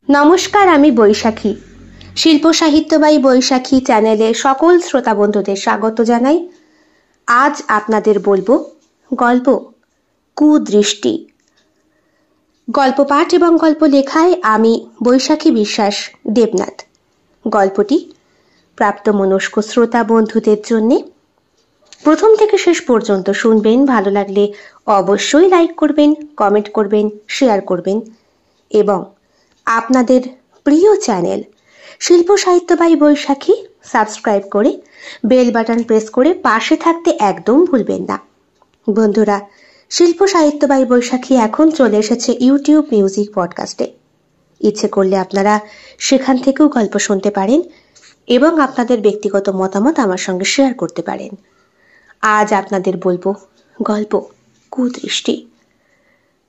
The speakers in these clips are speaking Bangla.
নমস্কার, আমি বৈশাখী। শিল্প সাহিত্যবাহী বৈশাখী চ্যানেলে সকল শ্রোতা বন্ধুদের স্বাগত জানাই। আজ আপনাদের বলবো গল্প কুদৃষ্টি। গল্প পাঠ এবং গল্প লেখায় আমি বৈশাখী বিশ্বাস দেবনাথ। গল্পটি প্রাপ্তমনস্ক শ্রোতা বন্ধুদের জন্যে। প্রথম থেকে শেষ পর্যন্ত শুনবেন। ভালো লাগলে অবশ্যই লাইক করবেন, কমেন্ট করবেন, শেয়ার করবেন এবং আপনাদের প্রিয় চ্যানেল শিল্প সাহিত্যবাহী বৈশাখী সাবস্ক্রাইব করে বেল বাটন প্রেস করে পাশে থাকতে একদম ভুলবেন না। বন্ধুরা, শিল্প সাহিত্যবাহী বৈশাখী এখন চলে এসেছে ইউটিউব মিউজিক পডকাস্টে। ইচ্ছে করলে আপনারা সেখান থেকেও গল্প শুনতে পারেন এবং আপনাদের ব্যক্তিগত মতামত আমার সঙ্গে শেয়ার করতে পারেন। আজ আপনাদের বলবো গল্প কুদৃষ্টি।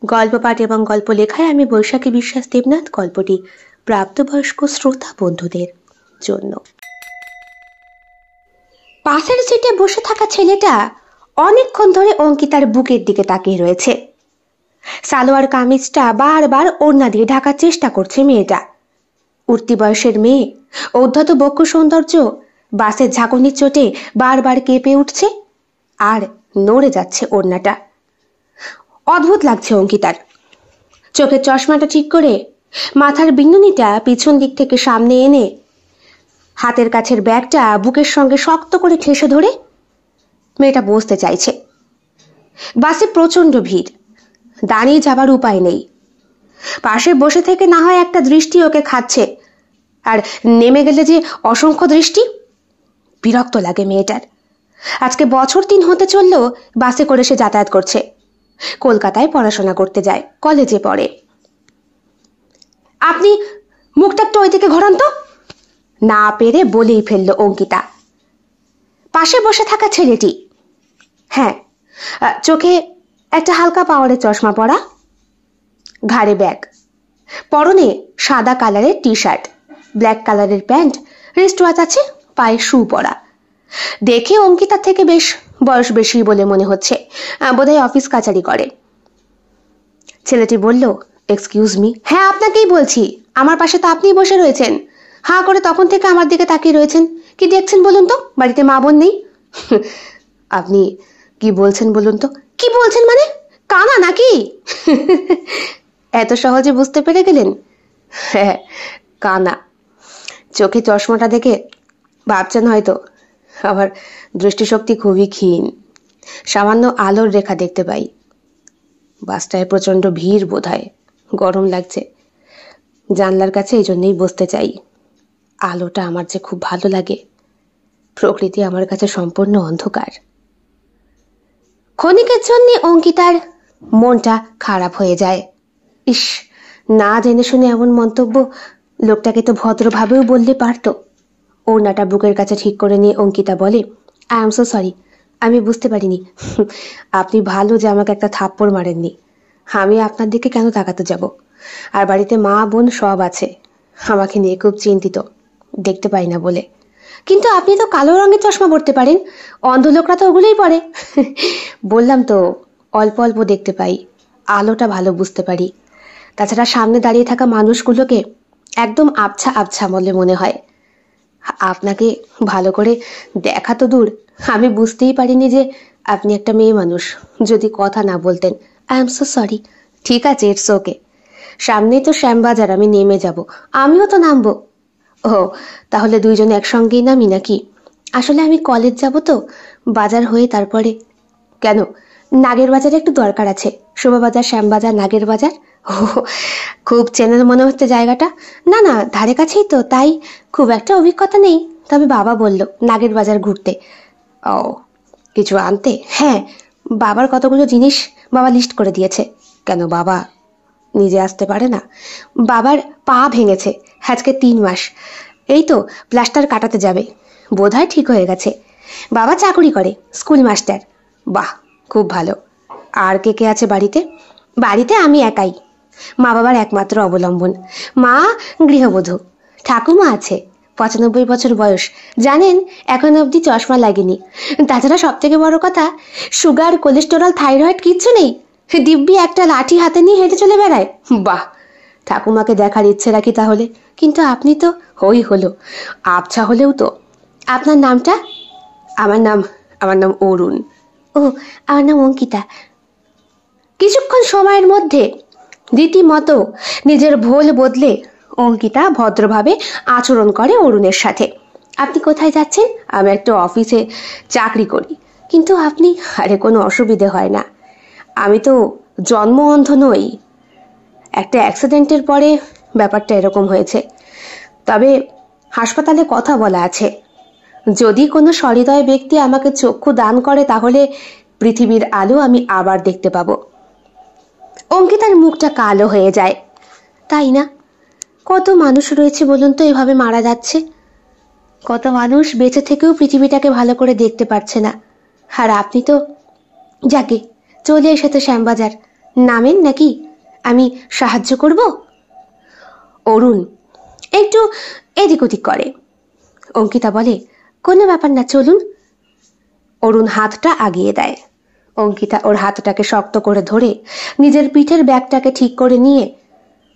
গল্প পাঠ এবং গল্প লেখায় আমি বৈশাখী বিশ্বাস দেবনাথ। গল্পটি প্রাপ্তবয়স্ক শ্রোতা বন্ধুদের জন্য। পাশের সিটে বসে থাকা ছেলেটা অনেকক্ষণ ধরে অঙ্কিতার বুকের দিকে তাকিয়ে রয়েছে। সালোয়ার কামিজটা বারবার ওড়না দিয়ে ঢাকার চেষ্টা করছে মেয়েটা। উঠতি বয়সের মেয়ে, উদ্ধত বক্ষ সৌন্দর্য বাসের ঝাঁকুনির চোটে বারবার কেঁপে উঠছে আর নড়ে যাচ্ছে ওড়নাটা। অদ্ভুত লাগছে অঙ্কিতার। চোখের চশমাটা ঠিক করে মাথার বিনুনিটা পিছন দিক থেকে সামনে এনে হাতের কাছের ব্যাগটা বুকের সঙ্গে শক্ত করে ঠেসে ধরে মেয়েটা বসতে চাইছে। বাসে প্রচন্ড ভিড়, দাঁড়িয়ে যাবার উপায় নেই। পাশে বসে থেকে না হয় একটা দৃষ্টি ওকে খাচ্ছে, আর নেমে গেলে যে অসংখ্য দৃষ্টি। বিরক্ত লাগে মেয়েটার। আজকে বছর 3 হতে চললেও বাসে করে সে যাতায়াত করছে। কলকাতায় পড়াশোনা করতে যায়, কলেজে পড়ে। আপনি মুখটা একটু ওই দিকে ঘোরান তো, না পেরে বলেই ফেললো অঙ্কিতা। পাশে বসে থাকা ছেলেটি, হ্যাঁ, চোখে একটা হালকা পাওয়ারের চশমা পরা, ঘাড়ে ব্যাগ, পরনে সাদা কালারের টি শার্ট, ব্ল্যাক কালারের প্যান্ট, রিস্ট ওয়াচ আছে, পায়ে শু পরা। দেখে অঙ্কিতার থেকে বেশ বয়স বেশি বলে মনে হচ্ছে। বোধহয় অফিস কাচারি করে। ছেলেটি বলল, এক্সকিউজ মি। হ্যাঁ, আপনাকেই বলছি। আমার পাশে তো আপনিই বসে রয়েছেন। হাঁ করে তখন থেকে আমার দিকে তাকিয়ে রয়েছেন। কি দেখছেন বলুন তো? বাড়িতে মা বোন নেই? আপনি কি বলছেন বলুন তো? কি বলছেন মানে? কানা নাকি? এত সহজে বুঝতে পেরে গেলেন? হ্যাঁ, কানা। চোখে চশমাটা দেখে ভাবছেন হয়তো আমার দৃষ্টিশক্তি খুবই ক্ষীণ, সামান্য আলোর রেখা দেখতে পাই। বাসটায় প্রচন্ড ভিড়, বোধহয় গরম লাগছে। জানলার কাছে এই জন্যই বসতে চাই। আলোটা আমার যে খুব ভালো লাগে। প্রকৃতি আমার কাছে সম্পূর্ণ অন্ধকার। ক্ষণিকের জন্য অঙ্কিতার মনটা খারাপ হয়ে যায়। ইস, না জেনে শুনে এমন মন্তব্য। লোকটাকে তো ভদ্রভাবেও বললে পারতো। ওড়নাটা বুকের কাছে ঠিক করে নিয়ে অঙ্কিতা বলে, আই এম সো সরি, আমি বুঝতে পারিনি। আপনি ভালো যে আমাকে একটা থাপ্পড় মারেননি। আমি আপনার দিকে কেন তাকাতে যাব? আর বাড়িতে মা বোন সব আছে। আমাকে নিয়ে খুব চিন্তিত, দেখতে পাই না বলে। কিন্তু আপনি তো কালো রঙের চশমা পরতে পারেন। অন্ধ লোকরা তো ওগুলোই পরে। বললাম তো, অল্প অল্প দেখতে পাই, আলোটা ভালো বুঝতে পারি। তাছাড়া সামনে দাঁড়িয়ে থাকা মানুষগুলোকে একদম আবছা আবছা বলে মনে হয়। আপনাকে ভালো করে দেখা তো দূর, আমি বুঝতেই পারিনি যে আপনি একটা মেয়ে মানুষ। যদি কথা না বলতেন। I am so sorry. ঠিক আছে, ইটস ওকে। সামনেই তো শ্যামবাজার, আমি নেমে যাব। আমিও তো নামবো। ও, তাহলে দুইজনে একসঙ্গেই নামি নাকি? আসলে আমি কলেজ যাব তো, বাজার হয়ে তারপরে। কেন? নাগের বাজারে একটু দরকার আছে। শোভাবাজার, শ্যামবাজার, নাগের বাজার। ও, খুব চেনার মনে হচ্ছে জায়গাটা। না না, ধারে কাছেই তো, তাই খুব একটা অভিজ্ঞতা নেই। তবে বাবা বলল নাগের বাজার ঘুরতে। ও, কিছু আনতে? হ্যাঁ, বাবার কতগুলো জিনিস বাবা লিস্ট করে দিয়েছে। কেন, বাবা নিজে আসতে পারে না? বাবার পা ভেঙেছে, আজকে 3 মাস। এই তো প্লাস্টার কাটাতে যাবে, বোধহয় ঠিক হয়ে গেছে। বাবা চাকরি করে, স্কুল মাস্টার। বাহ, খুব ভালো। আর কে কে আছে বাড়িতে? বাড়িতে আমি একাই, মা বাবার একমাত্র অবলম্বন। মা গৃহবধূ। ঠাকুমা আছে, 95 বছর বয়স। জানেন, এখন অবধি চশমা লাগেনি। তাছাড়া সব থেকে বড় কথা, সুগার, কোলেস্টেরল, থাইরয়েড কিচ্ছু নেই। দিব্যি একটা লাঠি হাতে নিয়ে হেঁটে চলে বেড়ায়। বাহ, ঠাকুমাকে দেখার ইচ্ছে রাখি তাহলে। কিন্তু আপনি তো হলো, আবছা হলেও তো। আপনার নামটা? আমার নাম অরুণ। ও, আমার নাম অঙ্কিতা। কিছুক্ষণ সময়ের মধ্যে রীতিমতো নিজের ভোল বদলে অঙ্কিতা ভদ্রভাবে আচরণ করে অরুণের সাথে। আপনি কোথায় যাচ্ছেন? আমি একটা অফিসে চাকরি করি। কিন্তু আপনি? আরে কোনো অসুবিধে হয় না, আমি তো জন্ম অন্ধ নই, একটা অ্যাক্সিডেন্টের পরে ব্যাপারটা এরকম হয়েছে। তবে হাসপাতালে কথা বলা আছে, যদি কোনো সহৃদয় ব্যক্তি আমাকে চক্ষু দান করে তাহলে পৃথিবীর আলো আমি আবার দেখতে পাবো। অঙ্কিতার মুখটা কালো হয়ে যায়। তাই না? কত মানুষ রয়েছে বলুন তো এভাবে মারা যাচ্ছে। কত মানুষ বেঁচে থেকেও পৃথিবীটাকে ভালো করে দেখতে পারছে না। আর আপনি তো, যাকে চলে এসেছে শ্যামবাজার, নামেন নাকি? আমি সাহায্য করব? অরুণ একটু এদিক ওদিক করে। অঙ্কিতা বলে, কোনো ব্যাপার না, চলুন। অরুণ হাতটা আগিয়ে দেয়। অঙ্কিতা ওর হাতটাকে শক্ত করে ধরে নিজের পিঠের ব্যাগটাকে ঠিক করে নিয়ে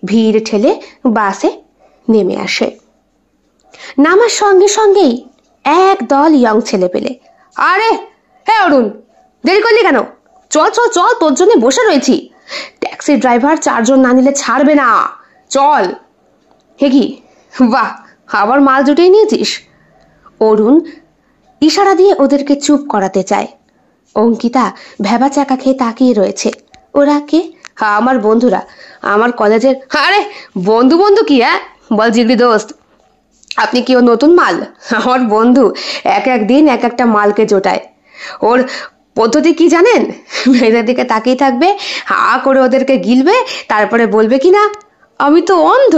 ভিড় ঠেলে বাসে নেমে আসে। নামার সঙ্গে সঙ্গেই এক দল ইয়ং ছেলে পেলে, আরে হ্যাঁ অরুণ, দেরি করলি কেন? চল চল চল, তোর জন্য বসে রয়েছি। ট্যাক্সি ড্রাইভার 4 জন না নিলে ছাড়বে না, চল। হে কি, বাহ, আবার মাল জুটিয়ে নিয়েছিস। অরুণ ইশারা দিয়ে ওদেরকে চুপ করাতে চায়। অঙ্কিতা ভেবা চাকা খেয়ে তাকিয়ে রয়েছে। ওরা কে? আমার বন্ধুরা, আমার কলেজের। আরে বন্ধু বন্ধু কি? হ্যাঁ বল জিগরি দোস্ত, আপনি কি ও নতুন মাল? আমার বন্ধু এক এক দিন এক একটা মালকে জোটায়। ওর পদ্ধতি কি জানেন? মেয়েদের দিকে তাকিয়ে থাকবে, হা করে ওদেরকে গিলবে, তারপরে বলবে কি না আমি তো অন্ধ।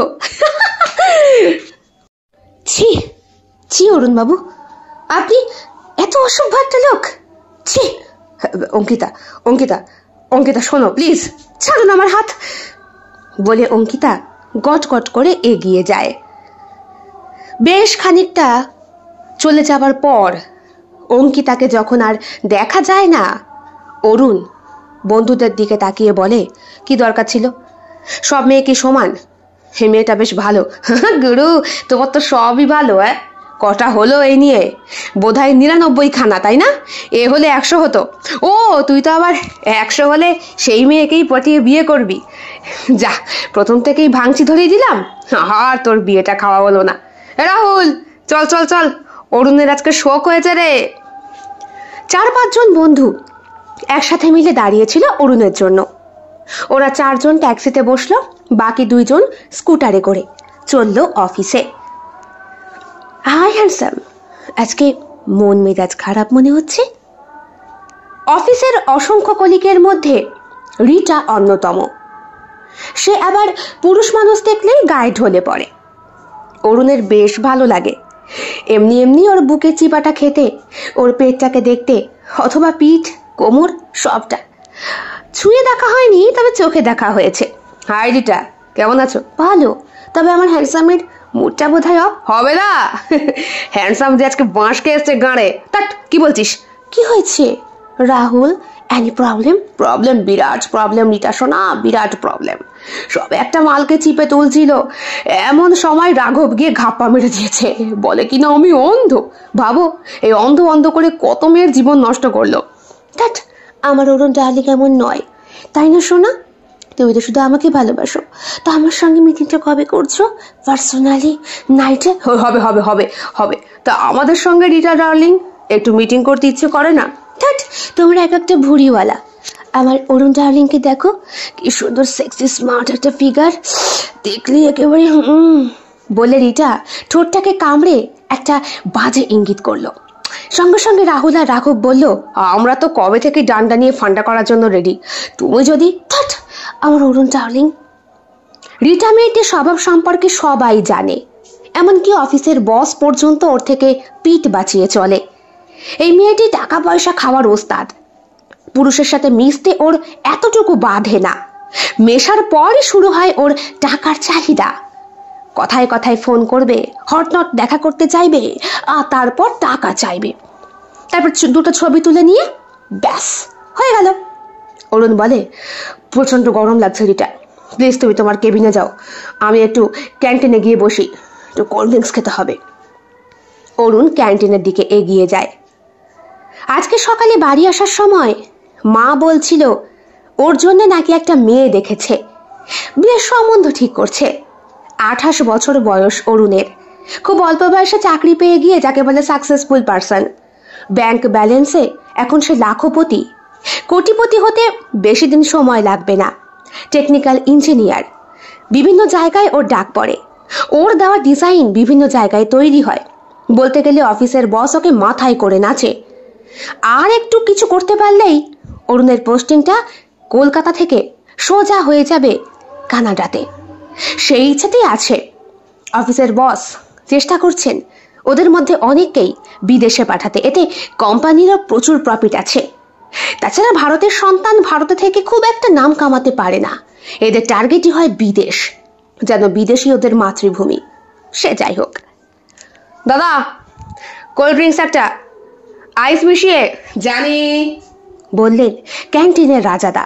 ছি ছি অরুণ বাবু, আপনি এত অসভ্য একটা লোক। ছি। অঙ্কিতা অঙ্কিতা অঙ্কিতা শোনো প্লিজ, ছাড়ুন আমার হাত, বলে অঙ্কিতা গট গট করে এগিয়ে যায়। বেশ খানিকটা চলে যাবার পর অঙ্কিতাকে যখন আর দেখা যায় না, অরুণ বন্ধুদের দিকে তাকিয়ে বলে, কি দরকার ছিল? সব মেয়ে কি সমান? হে মেয়েটা বেশ ভালো। গুরু, তোমার তো সবই ভালো। কটা হলো এই নিয়ে? বোধহয় 99 খানা, তাই না? এ হলে 100 হতো। ও, তুই তো আবার 100 হলে সেই মেয়েকেই পটিয়ে বিয়ে করবি। যা, প্রথম থেকেই ভাঙচি ধরিয়ে দিলাম, আর তোর বিয়েটা খাওয়া হলো না। রাহুল, চল চল চল, অরুণের আজকে শোক হয়েছে রে। 4-5 জন বন্ধু একসাথে মিলে দাঁড়িয়েছিল অরুণের জন্য। ওরা 4 জন ট্যাক্সিতে বসলো, বাকি 2 জন স্কুটারে করে চললো অফিসে। হাই হ্যান্ডসাম, আজকে মন মেজাজ খারাপ মনে হচ্ছে। অফিসের অসংখ্য কলিগের মধ্যে রিটা অন্যতম। সে আবার পুরুষ মানুষ দেখলেই গায়ে ঢলে পড়ে। অরুণের বেশ ভালো লাগে এমনি এমনি ওর বুকে চিপাটা খেতে, ওর পেটটাকে দেখতে, অথবা পিঠ, কোমর, সবটা। ছুঁয়ে দেখা হয়নি, তবে চোখে দেখা হয়েছে। হাই রিটা, কেমন আছো? ভালো, তবে আমার হ্যান্ডসামের মুডটা বোধ হয় হবে না। হ্যান্ডসাম যে আজকে বাঁশ খেয়ে এসছে গাঁড়ে। তাট, কি বলছিস? কি হয়েছে রাহুল? Any problem? প্রবলেম, বিরাট প্রবলেম রিটা সোনা, বিরাট প্রবলেম। সব একটা মালকে চিপে তুলছিল, এমন সময় রাঘব গিয়ে ঘাপ্পা মেরে দিয়েছে, বলে কিনা আমি অন্ধ। ভাবো, এই অন্ধ অন্ধ করে কত মেয়ের জীবন নষ্ট করলো। দ্যাট, আমার অরুণ ডার্লিং এমন নয়, তাই না সোনা? তুমি তো শুধু আমাকে ভালোবাসো, তো আমার সঙ্গে মিটিংটা কবে করছো? পার্সোনালি নাইটে? হবে হবে হবে হবে। তা আমাদের সঙ্গে রিটা ডার্লিং একটু মিটিং করতে ইচ্ছে করে না? দ্যাট, তোমরা এক একটা ভুড়িওয়ালা। আমার অরুণ ডার্লিংকে দেখো, কি সুন্দর সেক্সি স্মার্ট একটা ফিগার, দেখলি একেবারে বলে রিটা ঠোঁটটাকে কামড়ে একটা বাজে ইঙ্গিত করলো। সঙ্গে সঙ্গে রাহুল আর রাঘব বলল, আমরা তো কবে থেকে ডান্ডা নিয়ে ফান্ডা করার জন্য রেডি, তুমি যদি। আমার অরুণ ডার্লিং। রিটা মেয়েটির স্বভাব সম্পর্কে সবাই জানে, এমনকি অফিসের বস পর্যন্ত ওর থেকে পিঠ বাঁচিয়ে চলে। এই মেয়েটি টাকা পয়সা খাওয়ার ওস্তাদ। পুরুষের সাথে মিশতে ওর এতটুকু বাধে না, মেশার পরই শুরু হয় ওর টাকার চাহিদা। কথায় কথায় ফোন করবে, হটনট দেখা করতে চাইবে, আর তারপর টাকা চাইবে, তারপর 2টো ছবি তুলে নিয়ে ব্যাস হয়ে গেল। অরুণ বলে, প্রচন্ড গরম লাগছে রিটা, প্লিজ তুমি তোমার কেবিনে যাও, আমি একটু ক্যান্টিনে গিয়ে বসি, একটু কোল্ড ড্রিঙ্কস খেতে হবে। অরুণ ক্যান্টিনের দিকে এগিয়ে যায়। আজকে সকালে বাড়ি আসার সময় মা বলছিল ওর জন্য নাকি একটা মেয়ে দেখেছে, বিয়ের সম্বন্ধ ঠিক করছে। 28 বছর বয়স অরুণের, খুব অল্প বয়সে চাকরি পেয়ে গিয়ে যাকে বলে সাকসেসফুল পারসন। ব্যাংক ব্যালেন্সে এখন সে লাখপতি, কোটিপতি হতে বেশি দিন সময় লাগবে না। টেকনিক্যাল ইঞ্জিনিয়ার, বিভিন্ন জায়গায় ওর ডাক পড়ে। ওর দেওয়া ডিজাইন বিভিন্ন জায়গায় তৈরি হয়। বলতে গেলে অফিসের বস ওকে মাথায় করে নাচে। আর একটু কিছু করতে পারলেই অরুণের পোস্টিংটা কলকাতা থেকে সোজা হয়ে যাবে কানাডাতে। সেই ইচ্ছাতেই আছে। অফিসের বস চেষ্টা করছেন ওদের মধ্যে অনেককেই বিদেশে পাঠাতে, এতে কোম্পানিরও প্রচুর প্রফিট আছে। তাছাড়া ভারতের সন্তান ভারতে থেকে খুব একটা নাম কামাতে পারে না, এদের টার্গেটই হয় বিদেশ, যেন বিদেশই ওদের মাতৃভূমি। সে যাই হোক। দাদা, কোল্ড ড্রিঙ্কস একটা, আইস মিশিয়ে। জানি, বললেন ক্যান্টিনের রাজাদা।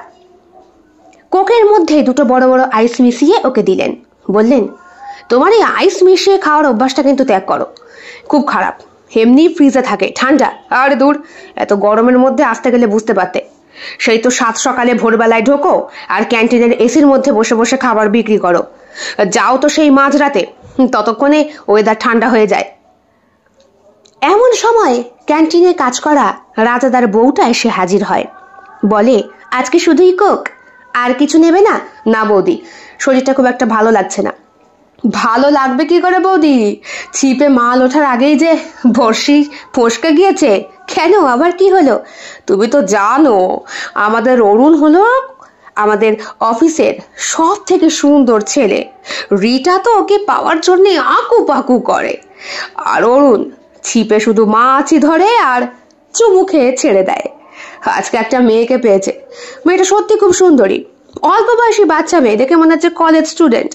কোকের মধ্যে দুটো বড় বড় আইস মিশিয়ে ওকে দিলেন। বললেন, তোমার এই আইস মিশিয়ে খাওয়ার অভ্যাসটা কিন্তু ত্যাগ করো, খুব খারাপ। এমনি ফ্রিজে থাকে, ঠান্ডা। আরে দূর, এত গরমের মধ্যে আসতে গেলে বুঝতে পারতে। সেই তো 7 সকালে ভোরবেলায় ঢোকো আর ক্যান্টিনের এসির মধ্যে বসে বসে খাবার বিক্রি করো। যাও তো সেই মাঝরাতে, ততক্ষণে ওয়েদার ঠান্ডা হয়ে যায়। এমন সময় ক্যান্টিনে কাজ করা রাজাদার বউটা এসে হাজির হয়। বলে, আজকে শুধুই কোক, আর কিছু নেবে না? না বৌদি, শরীরটা খুব একটা ভালো লাগছে না। ভালো লাগবে কি করে বৌদি, ছিপে মাল ওঠার আগেই যে বর্ষি ফসকে গিয়েছে। কেন, আবার কি হলো? তুমি তো জানো আমাদের অরুণ হলো আমাদের অফিসের সব থেকে সুন্দর ছেলে। রিটা তো ওকে পাওয়ার জন্য আঁকু পাকু করে, আর অরুণ ছিপে শুধু মাছই ধরে আর চুমু খেয়ে ছেড়ে দেয়। আজকে একটা মেয়েকে পেয়েছে, মেয়েটা সত্যি খুব সুন্দরী, অল্প বয়সী বাচ্চা মেয়ে, দেখে মনে হচ্ছে কলেজ স্টুডেন্ট।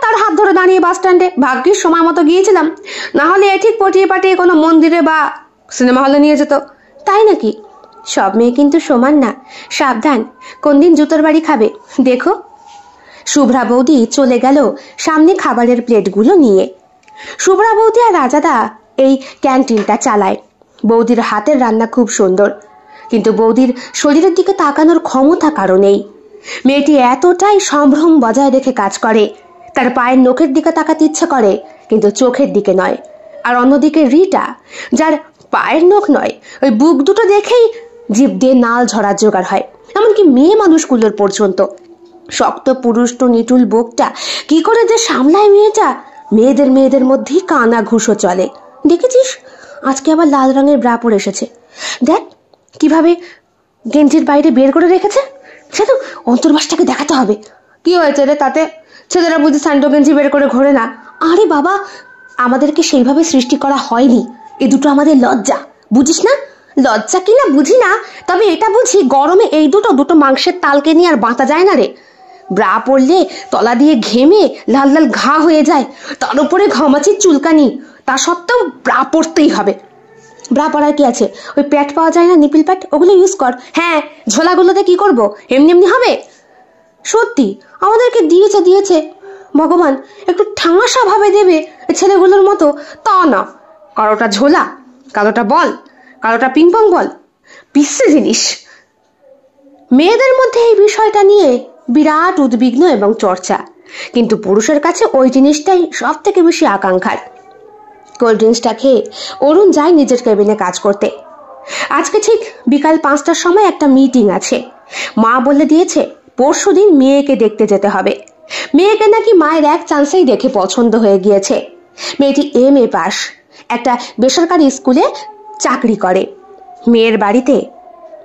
তার হাত ধরে দাঁড়িয়ে বাস স্ট্যান্ডে, ভাগ্যিস সময় মতো গিয়েছিলাম, না হলে ঠিক পটিয়ে পাটিয়ে কোনো মন্দিরে বা সিনেমা হলে নিয়ে যেত। তাই নাকি? সব মেয়ে কিন্তু সমান না, সাবধান, কোন দিন জুতোর বাড়ি খাবে দেখো। শুভ্রা বৌদি চলে গেল সামনে খাবারের প্লেটগুলো নিয়ে। শুভ্রা বৌদি আর রাজাদা এই ক্যান্টিনটা চালায়। বৌদির হাতের রান্না খুব সুন্দর, কিন্তু বৌদির শরীরের দিকে তাকানোর ক্ষমতা কারো নেই। মেয়েটি এতটাই সম্ভ্রম বজায় রেখে কাজ করে, তার পায়ের নখের দিকে তাকাতে ইচ্ছে করে, কিন্তু চোখের দিকে নয়। আর অন্যদিকে রিটা, যার পায়ের নখ নয়, ওই বুক দুটো দেখেই জিভ দিয়ে নাল ঝরার জোগাড় হয়। এমনকি মেয়ে মানুষগুলোর পর্যন্ত। শক্ত পুরুষ্ট নিটুল বুকটা কি করে যে সামলায় মেয়েটা, মেয়েদের মধ্যেই কানা ঘুষো চলে। দেখেছিস, আজকে আবার লাল রঙের ব্রা পরে এসেছে, দেখ কিভাবে গেঞ্জির বাইরে বের করে রেখেছে। সে তো অন্তর্বাসটাকে দেখাতে হবে। কি হয়েছে রে তাতে? ছেলেরা বুঝি স্যান্ডো গেঞ্জি বের করে ঘোরে না? আরে বাবা, আমাদেরকে সেইভাবে সৃষ্টি করা হয়নি, এ দুটো আমাদের লজ্জা, বুঝিস না? লজ্জা কিনা বুঝি না, তবে এটা বুঝি গরমে এই দুটো মাংসের তালকে নিয়ে আর বাঁচা যায় না রে। ব্রা পরলে তলা দিয়ে ঘেমে লাল লাল ঘা হয়ে যায়, তার উপরে ঘামাচির চুলকানি, তা সত্ত্বেও ব্রা পরতেই হবে। ব্রা পরার কি আছে? ওই প্যাড পাওয়া যায় না, নিপিল প্যাড, ওগুলো ইউজ কর। হ্যাঁ, ঝোলাগুলোতে কি করব, এমনি এমনি হবে? সত্যি আমাদেরকে দিয়েছে ভগবান, একটু ঠাঁসা ভাবে দেবে ছেলেগুলোর মতো, তা না। কারোটা ঝোলা, কারোটা বল, কারোটা পিংপং বল, বিশ্রী জিনিস। মেয়েদের মধ্যে এই বিষয়টা নিয়ে বিরাট উদ্বিগ্ন এবং চর্চা, কিন্তু পুরুষের কাছে ওই জিনিসটাই সব থেকে বেশি আকাঙ্ক্ষার। কোল্ড ড্রিঙ্কসটা খেয়ে অরুণ যায় নিজের কেবিনে কাজ করতে। আজকে ঠিক বিকাল 5টার সময় একটা মিটিং আছে। মা বলে দিয়েছে পরশুদিন মেয়েকে দেখতে যেতে হবে। মেয়েকে নাকি মায়ের এক চান্সেই দেখে পছন্দ হয়ে গিয়েছে। মেয়েটি MA পাস, একটা বেসরকারি স্কুলে চাকরি করে। মেয়ের বাড়িতে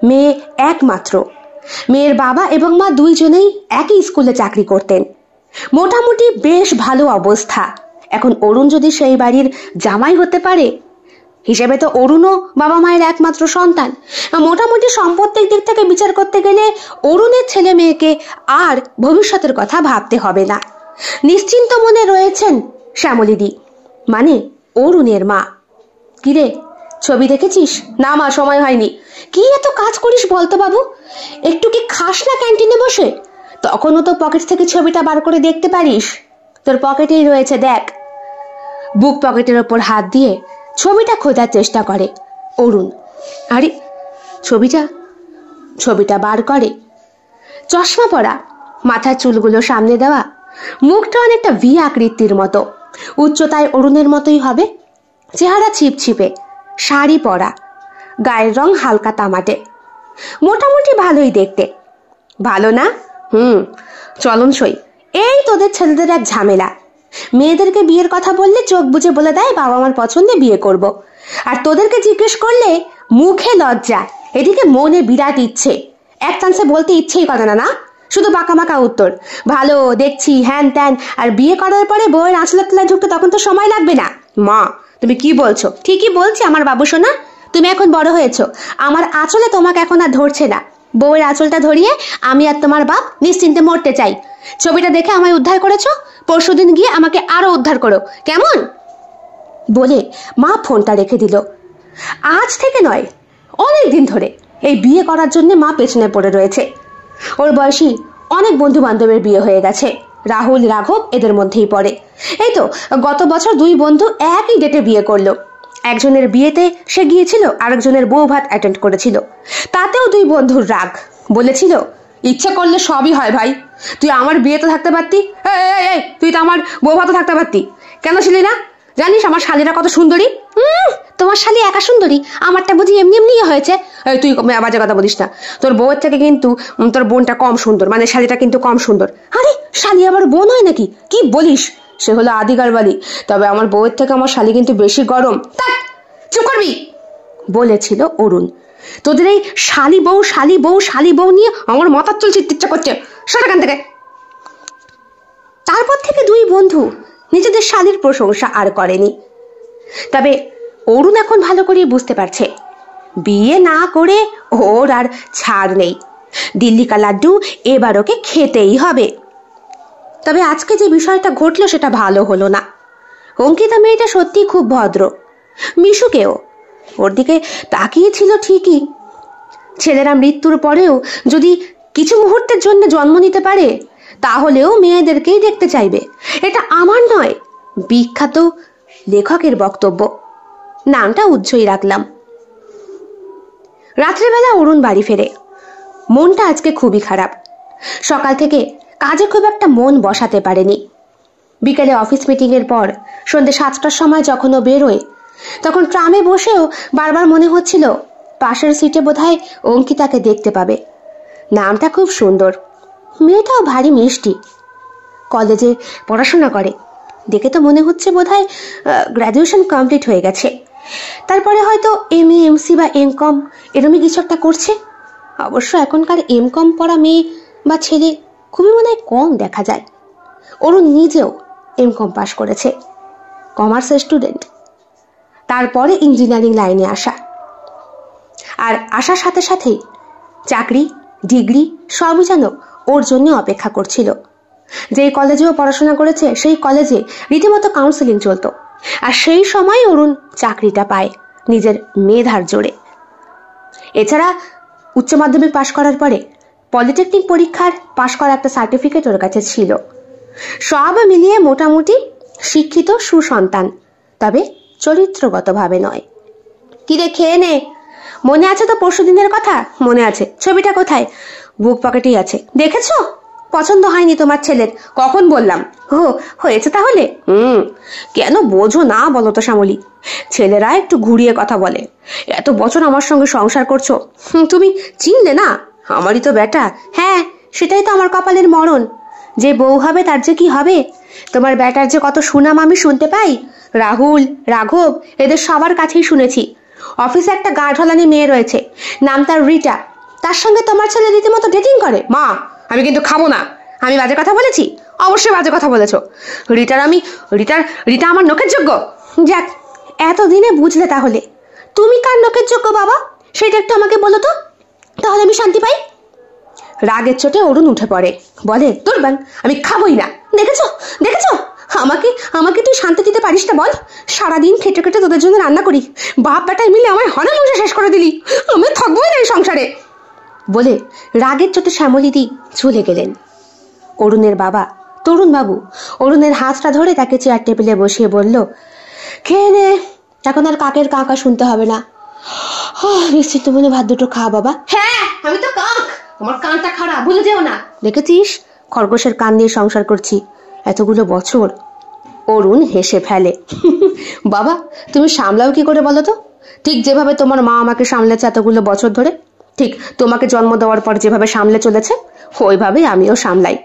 মেয়ে একমাত্র। মেয়ের বাবা এবং মা দুইজনেই একই স্কুলে চাকরি করতেন। মোটামুটি বেশ ভালো অবস্থা। এখন অরুণ যদি সেই বাড়ির জামাই হতে পারে, হিসেবে তো অরুণও বাবা মায়ের একমাত্র সন্তান। মোটামুটি সম্পত্তির দিক থেকে বিচার করতে গেলে অরুণের ছেলে মেয়েকে আর ভবিষ্যতের কথা ভাবতে হবে না। নিশ্চিন্ত মনে রয়েছেন শ্যামলীদি, মানে অরুণের মা। কিরে, ছবি দেখেছিস? না মা, সময় হয়নি। কি এত কাজ করিস বলতো বাবু, একটু কি খাস না ক্যান্টিনে বসে? তখনও তো পকেট থেকে ছবিটা বার করে দেখতে পারিস। তোর পকেটেই রয়েছে, দেখ। বুক পকেটের ওপর হাত দিয়ে ছবিটা খোঁজার চেষ্টা করে অরুণ। আরে ছবিটা বার করে। চশমা পরা, মাথার চুলগুলো সামনে দেওয়া, মুখটা অনেকটা ভি আকৃতির মতো, উচ্চতায় অরুণের মতোই হবে, চেহারা ছিপছিপে, শাড়ি পরা, গায়ের রং হালকা তামাটে, মোটামুটি ভালোই দেখতে। ভালো না? চলনসই। এই তোদের ছেলেদের এক ঝামেলা, মেয়েদেরকে বিয়ের কথা বললে চোখ বুজে বলে দেয় বাবা মার পছন্দে বিয়ে করব, আর তোদেরকে জিজ্ঞেস করলে মুখে লজ্জা, এদিকে মনে বিরাট ইচ্ছে, এক চান্সে বলতে ইচ্ছেই করে না, শুধু বাঁকা উত্তর, ভালো দেখছি হ্যান ত্যান, আর বিয়ে করার পরে বউয়ের আঁচলের তলায় ঢুকতে তখন তো সময় লাগবে না। মা, তুমি কি বলছো? ঠিকই বলছি আমার বাবু সোনা, তুমি এখন বড় হয়েছো, আমার আঁচলে তোমাকে এখন আর ধরছে না। বউয়ের আঁচলটা ধরিয়ে আমি আর তোমার বাপ নিশ্চিন্তে মরতে চাই। ছবিটা দেখে আমায় উদ্ধার করেছো, পরশুদিন গিয়ে আমাকে আরো উদ্ধার করো, কেমন? বলে মা ফোনটা রেখে দিল। আজ থেকে নয়, অনেক দিন ধরে এই বিয়ে করার জন্য মা পেছনে পড়ে রয়েছে। ওর বয়সী অনেক বন্ধু বান্ধবের বিয়ে হয়ে গেছে, রাহুল রাঘব এদের মধ্যেই পড়ে। এই তো গত বছর 2 বন্ধু একই ডেটে বিয়ে করলো। একজনের বিয়েতে সে গিয়েছিল, আরেকজনের বউ ভাত অ্যাটেন্ড করেছিল। তাতেও 2 বন্ধুর রাগ, বলেছিল ইচ্ছে করলে সবই হয় ভাই, তুই আমার বিয়েতে থাকতে পারতি, তুই তো আমার বউ ভাতও থাকতে পারতি, কেন ছিলি না? জানিস আমার শালীরা কত সুন্দরী? তোমার শালী একা সুন্দরী, আমারটা বুঝি এমনি এমনি হয়েছে? তুই বাজে কথা বলিস না, তোর বউয়ের থেকে কিন্তু তোর বোনটা কম সুন্দর, মানে শালীটা কিন্তু কম সুন্দর। আরে শালী আবার বোন হয় নাকি? কি বলিস? সে হলো আদিগার বালি, তবে আমার বউয়ের থেকে আমার শালী কিন্তু বেশি গরম। চুপ করবি, বলেছিল অরুণ। তোদের এই শালী বউ নিয়ে আমার মাথার চুল ছিঁড়তে ইচ্ছা করছে, সেখান থেকে। তারপর থেকে 2 বন্ধু নিজেদের শালীর প্রশংসা আর করেনি। তবে অরুণ এখন ভালো করে বুঝতে পারছে, বিয়ে না করে ওর আর ছাড় নেই। দিল্লি কা লাড্ডু এবার ওকে খেতেই হবে। তবে আজকে যে বিষয়টা ঘটলো সেটা ভালো হলো না। অঙ্কিতা মেয়েটা সত্যি খুব ভদ্র, মিশুকেও ওর দিকে তাকিয়েছিল ঠিকই। ছেলেরা মৃত্যুর পরেও যদি কিছু মুহূর্তের জন্য জন্ম নিতে পারে, তাহলেও মেয়েদেরকেই দেখতে চাইবে। এটা আমার নয়, বিখ্যাত লেখকের বক্তব্য। নামটা উজ্জ্বই রাখলাম। রাত্রেবেলা অরুণ বাড়ি ফেরে। মনটা আজকে খুবই খারাপ। সকাল থেকে কাজে খুব একটা মন বসাতে পারেনি। বিকেলে অফিস মিটিংয়ের পর সন্ধ্যে 7টার সময় যখন ও বেরোয়, তখন ট্রামে বসেও বারবার মনে হচ্ছিল পাশের সিটে বোধহয় অঙ্কিতাকে দেখতে পাবে। নামটা খুব সুন্দর, মেয়েটাও ভারী মিষ্টি, কলেজে পড়াশোনা করে। দেখে তো মনে হচ্ছে বোধহয় গ্র্যাজুয়েশন কমপ্লিট হয়ে গেছে, তারপরে হয়তো MA MC বা MCom এরমই কিছু একটা করছে। অবশ্য এখনকার MCom পড়া মেয়ে বা ছেলে খুবই মনে হয় কম দেখা যায়। অরুণ নিজেও MCom পাশ করেছে, কমার্সের স্টুডেন্ট। তারপরে ইঞ্জিনিয়ারিং লাইনে আসা, আর আসার সাথে সাথেই চাকরি, ডিগ্রি সবই যেন ওর জন্য অপেক্ষা করছিল। যেই কলেজেও পড়াশোনা করেছে সেই কলেজে রীতিমতো কাউন্সেলিং চলতো, আর সেই সময় অরুণ চাকরিটা পায় নিজের মেধার জোরে। এছাড়া উচ্চ মাধ্যমিক পাশ করার পরে পলিটেকনিক পরীক্ষার পাশ করা একটা সার্টিফিকেট ওর কাছে ছিল। সব মিলিয়ে মোটামুটি শিক্ষিত সুসন্তান, তবে চরিত্রগতভাবে নয়। কি রে, খেয়ে নে। মনে আছে তো পরশুদিনের কথা? মনে আছে। ছবিটা কোথায়? বুক পকেটেই আছে। দেখেছো? পছন্দ হয়নি তোমার ছেলের? কখন বললাম? ও হয়েছে তাহলে? কেন বোঝো না বলো তো শ্যামলী, ছেলেরা একটু ঘুরিয়ে কথা বলে। এত বছর আমার সঙ্গে সংসার করছো, তুমি চিনলে না? আমারই তো বেটা। হ্যাঁ, সেটাই তো আমার কপালের মরণ। যে বউ হবে তার যে কি হবে। তোমার বেটার যে কত সুনাম আমি শুনতে পাই, রাহুল রাঘব এদের সবার কাছেই শুনেছি। অফিসে একটা গা ঢলানি মেয়ে রয়েছে, নাম তার রিটা, তার সঙ্গে তোমার ছেলে রীতিমতো ডেটিং করে। মা, আমি কিন্তু খাবো না। আমি বাজে কথা বলেছি? অবশ্যই বাজে কথা বলেছো। রিটা আমার নখের যোগ্য। যাক, এতদিনে বুঝলে তাহলে। তুমি কার নখের যোগ্য বাবা, সেটা একটু আমাকে বলো তো, তাহলে আমি শান্তি পাই। রাগের চোটে অরুণ উঠে পড়ে, বলে তোর বান, আমি খাবোই না। দেখেছো দেখেছো, আমাকে তুই শান্তি দিতে পারিস না বল? সারাদিন খেটে খেটে তোদের জন্য রান্না করি, বাপ বেটায় মিলে আমার হনা মাংস শেষ করে দিলি। আমি থাকবোই না এই সংসারে, বলে রাগের চোটে শ্যামলীদি চলে গেলেন। অরুণের বাবা তরুণ বাবু অরুণের হাতটা ধরে তাকে চেয়ার টেবিলে বসিয়ে বলল, খেয়ে নে, এখন আর কাকের কাকা শুনতে হবে না। নিশ্চিত মনে ভাত দুটো খা বাবা। হ্যাঁ, আমি তো কাক, আমার কানটা খারাপ, ভুলে যেও না। দেখেছিস, খরগোশের কান দিয়ে সংসার করছি এতগুলো বছর। অরুণ হেসে ফেলে। বাবা, তুমি সামলাও কি করে বলো তো? ঠিক যেভাবে তোমার মা আমাকে সামলেছে এতগুলো বছর ধরে, ঠিক তোমাকে জন্ম দেওয়ার পর যেভাবে সামলে চলেছে ওইভাবেই আমিও সামলাই।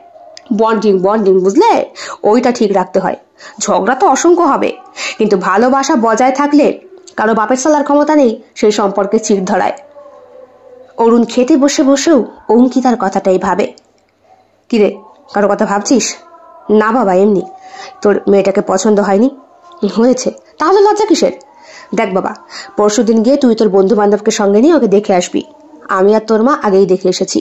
বন্ডিং বন্ডিং বুঝলে, ওইটা ঠিক রাখতে হয়। ঝগড়া তো অসংখ্য হবে, কিন্তু ভালোবাসা বজায় থাকলে কারো বাপের সালার ক্ষমতা নেই সেই সম্পর্কে চির ধরায়। অরুণ খেতে বসে বসেও অঙ্কিতার কথাটাই ভাবে। কিরে, কারো কথা ভাবছিস? না বাবা, এমনি। তোর মেয়েটাকে পছন্দ হয়নি? হয়েছে, তাহলে লজ্জা কিসের? দেখ বাবা, পরশুদিন গিয়ে তুই তোর বন্ধু বান্ধবকে সঙ্গে নিয়ে ওকে দেখে আসবি। আমি আর তোর মা আগেই দেখে এসেছি।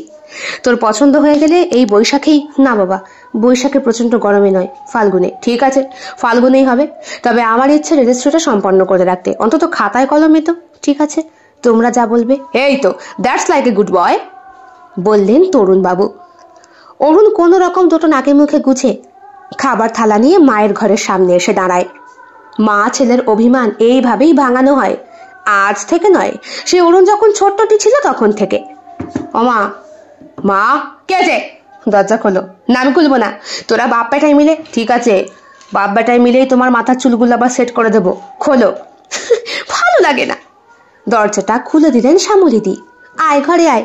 তোর পছন্দ হয়ে গেলে এই বৈশাখেই। না বাবা, বৈশাখে প্রচন্ড গরমে নয়, ফাল্গুনে। ঠিক আছে, ফাল্গুনেই হবে। তবে আমার ইচ্ছে রেজিস্ট্রিটা সম্পন্ন করে রাখতে, অন্তত খাতায় কলমে তো। ঠিক আছে, তোমরা যা বলবে। এই তো, that's like a good boy, বললেন তরুণ বাবু। অরুণ কোনো রকম দুটো নাকে মুখে গুছে খাবার থালা নিয়ে মায়ের ঘরের সামনে এসে দাঁড়ায়। মা ছেলের অভিমান এইভাবেই ভাঙানো হয়, আজ থেকে নয়, সে অরুণ যখন ছোট্টটি ছিল তখন থেকে। ও মা, মা, কে আছে? দরজা খোলো। না, আমি খুলবো না। তোরা বাপ বেটাই মিলে। ঠিক আছে, বাপ বেটাই মিলেই তোমার মাথার চুলগুলো আবার সেট করে দেবো। খোলো। ভালো লাগে না। দরজাটা খুলে দিলেন শ্যামলীদি। আয়, ঘরে আয়।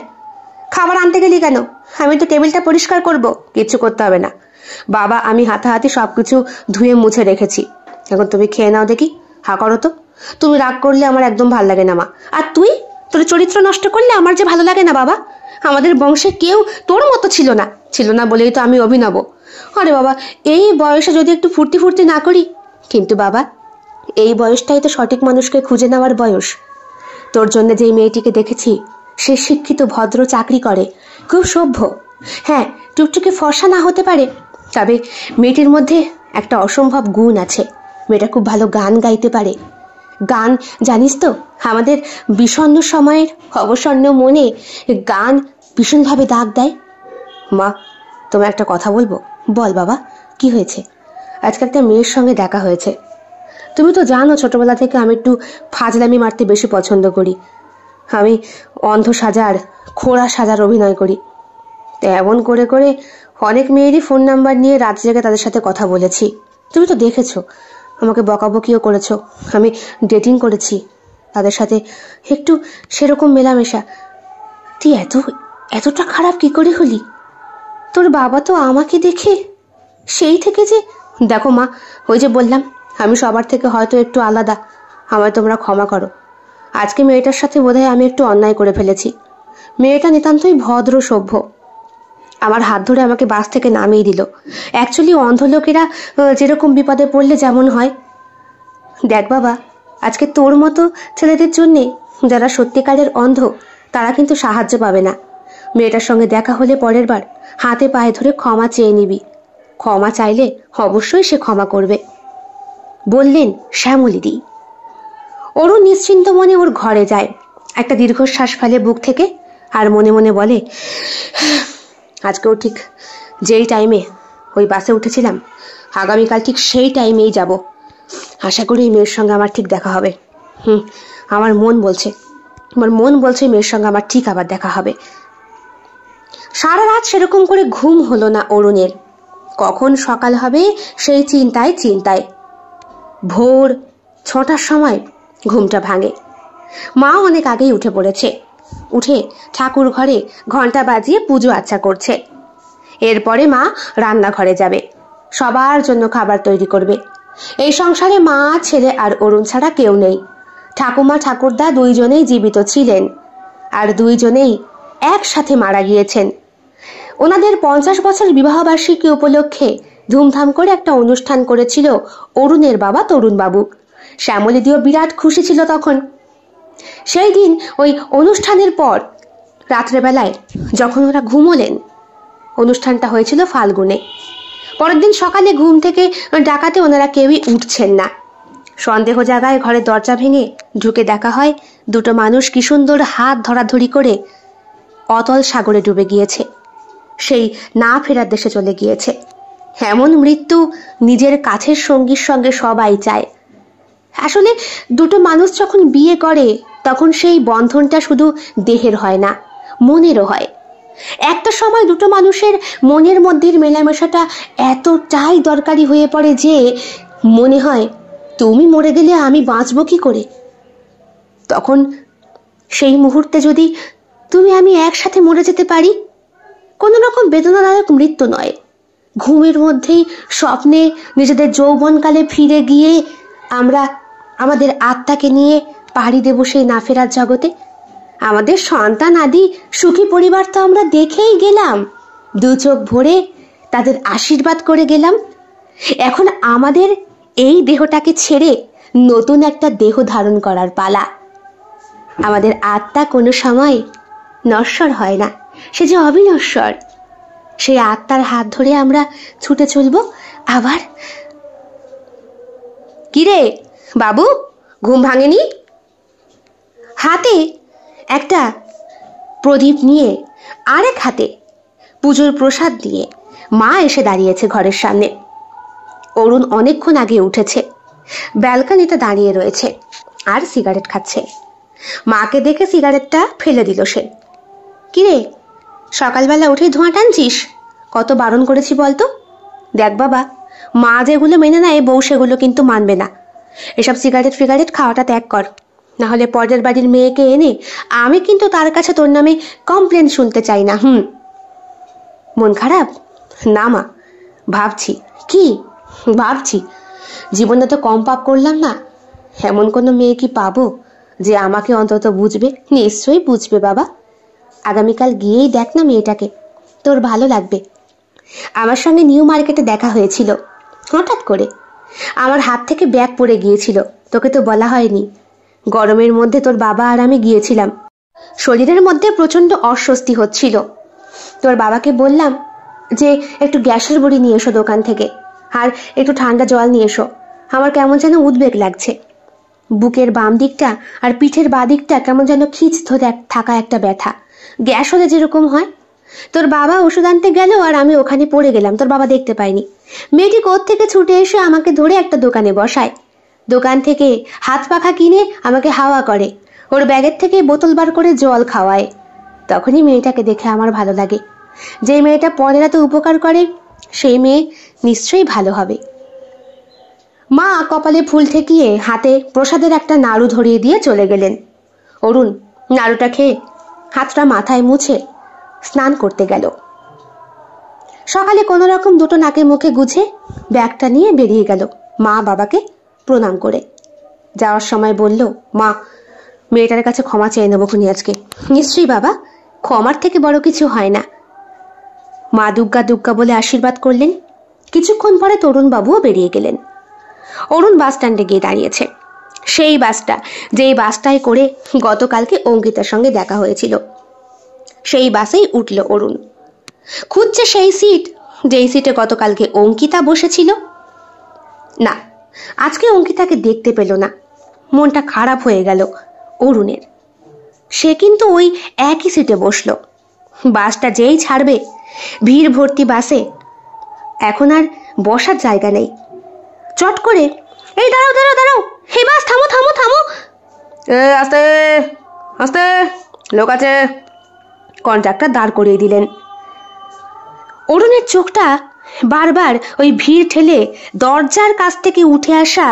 খাবার আনতে গেলি কেন? আমি তো টেবিলটা পরিষ্কার করব। কিচ্ছু করতে হবে না বাবা, আমি হাতাহাতি সবকিছু ধুয়ে মুছে রেখেছি। এখন তুমি খেয়ে নাও দেখি। হা করো তো। তুমি রাগ করলে আমার একদম ভাল লাগে না মা। আর তুই, তোর চরিত্র নষ্ট করলে আমার যে ভালো লাগে না বাবা। আমাদের বংশে কেউ তোর মতো ছিল না, ছিল না বলেই তো আমি অভিনব। আরে বাবা, এই বয়সে যদি একটু ফুর্তি ফুর্তি না করি। কিন্তু বাবা, এই বয়সটাই তো সঠিক মানুষকে খুঁজে নেওয়ার বয়স। তোর জন্য যেই মেয়েটিকে দেখেছি, সে শিক্ষিত, ভদ্র, চাকরি করে, খুব সভ্য। হ্যাঁ, টুকটুকে ফর্সা না হতে পারে, তবে মেয়েটির মধ্যে একটা অসম্ভব গুণ আছে। মেয়েটা খুব ভালো গান গাইতে পারে। গান, জানিস তো, আমাদের বিষণ্ণ সময়ের অবসন্ন মনে গান ভীষণভাবে দাগ দেয়। মা, তোমার একটা কথা বলবো। বল বাবা, কি হয়েছে? আজকে একটা মেয়ের সঙ্গে দেখা হয়েছে। তুমি তো জানো ছোটবেলা থেকে আমি একটু ফাজলামি মারতে বেশি পছন্দ করি। আমি অন্ধ সাজার, খোড়া সাজার অভিনয় করি। তো এমন করে করে অনেক মেয়েরই ফোন নাম্বার নিয়ে রাত জেগে তাদের সাথে কথা বলেছি। তুমি তো দেখেছো, আমাকে বকাবকিও করেছো। আমি ডেটিং করেছি তাদের সাথে, একটু সেরকম মেলামেশা। তুই এতটা খারাপ কি করে হলি? তোর বাবা তো আমাকে দেখে সেই থেকে যে। দেখো মা, ওই যে বললাম, আমি সবার থেকে হয়তো একটু আলাদা, আমায় তোমরা ক্ষমা করো। আজকে মেয়েটার সাথে বোধহয় আমি একটু অন্যায় করে ফেলেছি। মেয়েটা নিতান্তই ভদ্র, সভ্য। আমার হাত ধরে আমাকে বাস থেকে নামিয়ে দিল। অ্যাকচুয়ালি অন্ধ লোকেরা যেরকম বিপদে পড়লে যেমন হয়। দেখ বাবা, আজকে তোর মতো ছেলেদের জন্যে যারা সত্যিকারের অন্ধ, তারা কিন্তু সাহায্য পাবে না। মেয়েটার সঙ্গে দেখা হলে পরের বার হাতে পায়ে ধরে ক্ষমা চেয়ে নিবি। ক্ষমা চাইলে অবশ্যই সে ক্ষমা করবে, বললেন শ্যামলীদি। অরুণ নিশ্চিন্ত মনে ওর ঘরে যায়। একটা দীর্ঘশ্বাস ফেলে বুক থেকে, আর মনে মনে বলে, আজকেও ঠিক যেই টাইমে ওই বাসে উঠেছিলাম, আগামীকাল ঠিক সেই টাইমেই যাব। আশা করি এই মেয়ের সঙ্গে আমার ঠিক দেখা হবে। আমার মন বলছে মেয়ের সঙ্গে আমার ঠিক আবার দেখা হবে। সারা রাত সেরকম করে ঘুম হলো না অরুণের। কখন সকাল হবে সেই চিন্তায় ভোর 6টার সময় ঘুমটা ভাঙে। মা অনেক আগেই উঠে পড়েছে। উঠে ঠাকুর ঘরে ঘন্টা বাজিয়ে পুজো আচ্ছা করছে। এরপরে মা রান্নাঘরে যাবে, সবার জন্য খাবার তৈরি করবে। এই সংসারে মা, ছেলে আর অরুণ ছাড়া কেউ নেই। ঠাকুমা ঠাকুরদা দুইজনেই জীবিত ছিলেন, আর দুইজনেই একসাথে মারা গিয়েছেন। ওনাদের 50 বছর বিবাহবার্ষিকী উপলক্ষে ধুমধাম করে একটা অনুষ্ঠান করেছিল অরুণের বাবা তরুণ বাবু। শ্যামলীদিও বিরাট খুশি ছিল তখন। সেই দিন ওই অনুষ্ঠানের পর রাত্রেবেলায় যখন ওরা ঘুমোলেন, অনুষ্ঠানটা হয়েছিল ফাল্গুনে। পরের দিন সকালে ঘুম থেকে ডাকাতে ওনারা কেউই উঠছেন না। সন্দেহ জাগায় ঘরের দরজা ভেঙে ঢুকে দেখা হয় দুটো মানুষ কি সুন্দর হাত ধরাধরি করে অতল সাগরে ডুবে গিয়েছে। সেই না ফেরার দেশে চলে গিয়েছে। এমন মৃত্যু নিজের কাছের সঙ্গীর সঙ্গে সবাই চায়। আসলে দুটো মানুষ যখন বিয়ে করে তখন সেই বন্ধনটা শুধু দেহের হয় না, মনেরও হয়। একটা সময় দুটো মানুষের মনের মধ্যে মেলামেশাটা এতটাই দরকারি হয়ে পড়ে যে মনে হয় তুমি মরে গেলে আমি বাঁচব কি করে। তখন সেই মুহূর্তে যদি তুমি আমি একসাথে মরে যেতে পারি, কোনো রকম বেদনাদায়ক মৃত্যু নয়, ঘুমের মধ্যেই স্বপ্নে নিজেদের যৌবনকালে ফিরে গিয়ে আমরা আমাদের আত্মাকে নিয়ে পাড়ি দেব সেই না ফেরার জগতে। আমাদের সন্তান আদি সুখী পরিবার তো আমরা দেখেই গেলাম, দু চোখ ভরে তাদের আশীর্বাদ করে গেলাম। এখন আমাদের এই দেহটাকে ছেড়ে নতুন একটা দেহ ধারণ করার পালা। আমাদের আত্মা কোনো সময় নশ্বর হয় না, সে যে অবিনশ্বর। সেই আত্মার হাত ধরে আমরা ছুটে চলবো আবার। কিরে বাবু, ঘুম ভাঙেনি? হাতে একটা প্রদীপ নিয়ে আরেক হাতে পুজোর প্রসাদ দিয়ে মা এসে দাঁড়িয়েছে ঘরের সামনে। অরুণ অনেকক্ষণ আগে উঠেছে, ব্যালকনিতে দাঁড়িয়ে রয়েছে আর সিগারেট খাচ্ছে। মাকে দেখে সিগারেটটা ফেলে দিল সে। কিরে, সকালবেলা উঠে ধোঁয়া টানছিস? কত বারণ করেছি বলতো? দেখ বাবা, মা যেগুলো মেনে নেয় বউ সেগুলো কিন্তু মানবে না। এসব সিগারেট ফিগারেট খাওয়াটা ত্যাগ কর, না হলে পরের বাড়ির মেয়েকে এনে আমি কিন্তু তার কাছে তোর নামে কমপ্লেন শুনতে চাই না। মন খারাপ? না মা, ভাবছি। কি ভাবছি? জীবনে তো কম পাপ করলাম না, এমন কোনো মেয়ে কি পাবো যে আমাকে অন্তত বুঝবে? নিশ্চয়ই বুঝবে বাবা। আগামীকাল গিয়েই দেখ না মেয়েটাকে, তোর ভালো লাগবে। আমার সঙ্গে নিউ মার্কেটে দেখা হয়েছিল হঠাৎ করে, আমার হাত থেকে ব্যাগ পড়ে গিয়েছিল, তোকে তো বলা হয়নি। গরমের মধ্যে তোর বাবা আর আমি গিয়েছিলাম, শরীরের মধ্যে প্রচন্ড অস্বস্তি হচ্ছিল। তোর বাবাকে বললাম যে একটু গ্যাসের বড়ি নিয়ে এসো দোকান থেকে, আর একটু ঠান্ডা জল নিয়ে এসো, আমার কেমন যেন উদ্বেগ লাগছে। বুকের বাম দিকটা আর পিঠের বাঁ দিকটা কেমন যেন খিচ ধরে থাকা একটা ব্যথা, গ্যাস হলে যেরকম হয়। তোর বাবা ওষুধ আনতে গেল আর আমি ওখানে পড়ে গেলাম, তোর বাবা দেখতে পাইনি। মেয়েটি কোত্থেকে ছুটে এসে আমাকে ধরে একটা দোকানে বসায়, দোকান থেকে হাত পাখা কিনে আমাকে হাওয়া করে, ওর ব্যাগের থেকে বোতল বার করে জল খাওয়ায়। তখনই মেয়েটাকে দেখে আমার ভালো লাগে। যে মেয়েটা পরের এত উপকার করে সেই মেয়ে নিশ্চয়ই ভালো হবে। মা কপালে ফুল ঠেকিয়ে হাতে প্রসাদের একটা নাড়ু ধরিয়ে দিয়ে চলে গেলেন। অরুণ নাড়ুটা খেয়ে হাতটা মাথায় মুছে স্নান করতে গেল। সকালে কোনো রকম দুটো নাকে মুখে গুছে ব্যাগটা নিয়ে বেরিয়ে গেল মা বাবাকে প্রণাম করে। যাওয়ার সময় বলল, মা, মেয়েটার কাছে ক্ষমা চেয়ে নেবো খুনি আজকে। নিশ্চয়ই বাবা, ক্ষমার থেকে বড় কিছু হয় না। মা দুগ্গা দুগ্গা বলে আশীর্বাদ করলেন। কিছুক্ষণ পরে তরুণ বাবুও বেরিয়ে গেলেন। অরুণ বাস স্ট্যান্ডে গিয়ে দাঁড়িয়েছে, সেই বাসটা যেই বাসটায় করে গতকালকে অঙ্কিতার সঙ্গে দেখা হয়েছিল। সেই বাসেই উঠল অরুণ। খুঁজছে সেই সিট যেই সিটে গতকালকে অঙ্কিতা বসেছিল। না, আজকে অঙ্কিতাকে দেখতে পেল না। মনটা খারাপ হয়ে গেল অরুণের। সে কিন্তু ওই একই সিটে বসলো। বাসটা যেই ছাড়বে, ভিড় ভর্তি বাসে এখন আর বসার জায়গা নেই। চট করে, এই দাঁড়াও দাঁড়াও দাঁড়াও, হে বাস থামো থামো থামো, আস্তে আস্তে, লোক আছে। কন্ট্রাক্টর দাঁড় করিয়ে দিলেন। অরুণের চোখটা বারবার ওই ভিড় ঠেলে দরজার কাছ থেকে উঠে আসা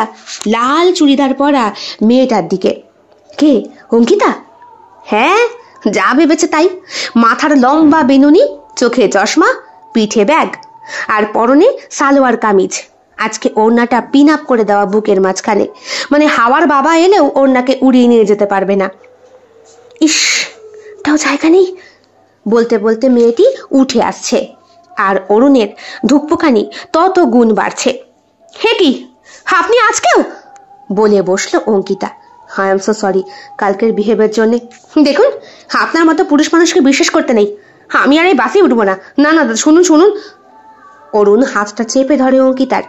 লাল চুড়িদার পরা মেয়েটার দিকে। কে? অঙ্কিতা? হ্যাঁ, যা ভেবেছে তাই। মাথার লম্বা বেনুনি, চোখে চশমা, পিঠে ব্যাগ, আর পরনে সালোয়ার কামিজ। আজকে ওড়নাটা পিন আপ করে দেওয়া বুকের মাঝখানে, মানে হাওয়ার বাবা এলেও ওড়নাকে উড়িয়ে নিয়ে যেতে পারবে না। ইস, তাও জায়গা নেই। বলতে বলতে মেয়েটি উঠে আসছে, আর অরুণের ধুকপুকানি তত গুণ বাড়ছে। হে কি, আপনি আজকেও? বলে বসলো Ankita. I am so sorry কালকের বিহেভের জন্য। দেখুন, আপনার মতো পুরুষ মানুষকে বিশ্বাস করতে নেই। আমি আর এই বাসে উঠবো না। না না, শুনুন শুনুন। অরুণ হাতটা চেপে ধরে অঙ্কিতার।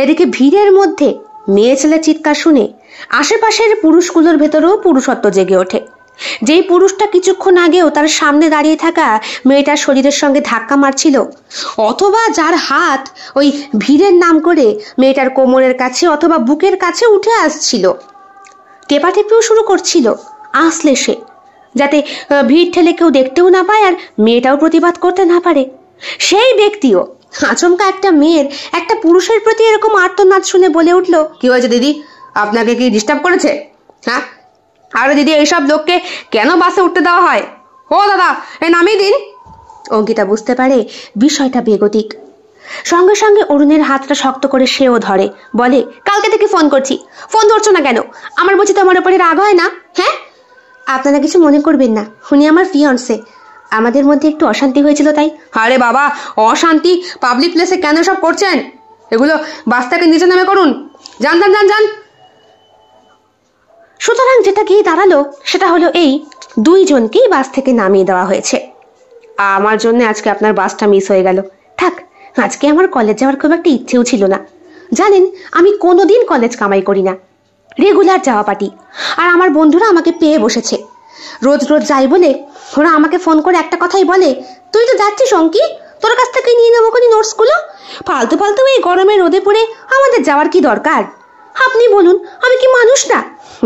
এদিকে ভিড়ের মধ্যে মেয়ে ছেলের চিৎকার শুনে আশেপাশের পুরুষগুলোর ভেতরেও পুরুষত্ব জেগে ওঠে। যেই পুরুষটা কিছুক্ষণ আগেও তার সামনে দাঁড়িয়ে থাকা মেয়েটার শরীরের সঙ্গে ধাক্কা মারছিল, অথবা যার হাত ওই ভিড়ের নাম করে মেয়েটার কোমরের কাছে অথবা বুকের কাছে উঠে আসছিল, টেপাটেপিও শুরু করছিল আসলে সে, যাতে ভিড় ঠেলে কেউ দেখতেও না পায় আর মেয়েটাও প্রতিবাদ করতে না পারে, সেই ব্যক্তিও আচমকা একটা মেয়ের একটা পুরুষের প্রতি এরকম আর্তনাদ শুনে বলে উঠল, কি হয়েছে দিদি, আপনাকে কি ডিস্টার্ব করেছে? হ্যাঁ, আরে দিদি, এইসব লোককে কেন বাসে উঠতে দেওয়া হয়? ও দাদা, এ নামিয়ে দিন। অঙ্কিতা বুঝতে পারে বিষয়টা বেগতিক। সঙ্গে সঙ্গে অরুণের হাতটা শক্ত করে সেও ধরে, বলে, কালকে থেকে ফোন করছি, ফোন ধরছো না কেন? আমার বুঝি তোমার উপরে রাগ হয় না? হ্যাঁ, আপনারা কিছু মনে করবেন না, উনি আমার ফিয়ন্সে, আমাদের মধ্যে একটু অশান্তি হয়েছিল তাই। আরে বাবা, অশান্তি পাবলিক প্লেসে কেন সব করছেন? এগুলো বাস থেকে নিচে নেমে করুন, যান যান যান যান। সুতরাং যেটা গিয়ে দাঁড়ালো সেটা হলো এই, দুইজনকেই বাস থেকে নামিয়ে দেওয়া হয়েছে। আমার জন্য আজকে আপনার বাসটা মিস হয়ে গেল। থাক, আজকে আমার কলেজ যাওয়ার খুব একটা ইচ্ছেও ছিল না। জানেন, আমি কোনোদিন কলেজ কামাই করি না, রেগুলার যাওয়া পাটি। আর আমার বন্ধুরা আমাকে পেয়ে বসেছে, রোজ রোজ যাই বলে ওরা আমাকে ফোন করে একটা কথাই বলে, তুই তো যাচ্ছিস অঙ্কি, তোর কাছ থেকে নিয়ে নেবো কোনি নোটসগুলো। ফালতু ফালতু এই গরমে রোদে পড়ে আমাদের যাওয়ার কি দরকার? আপনি বলুন, আমি কি মানুষ না?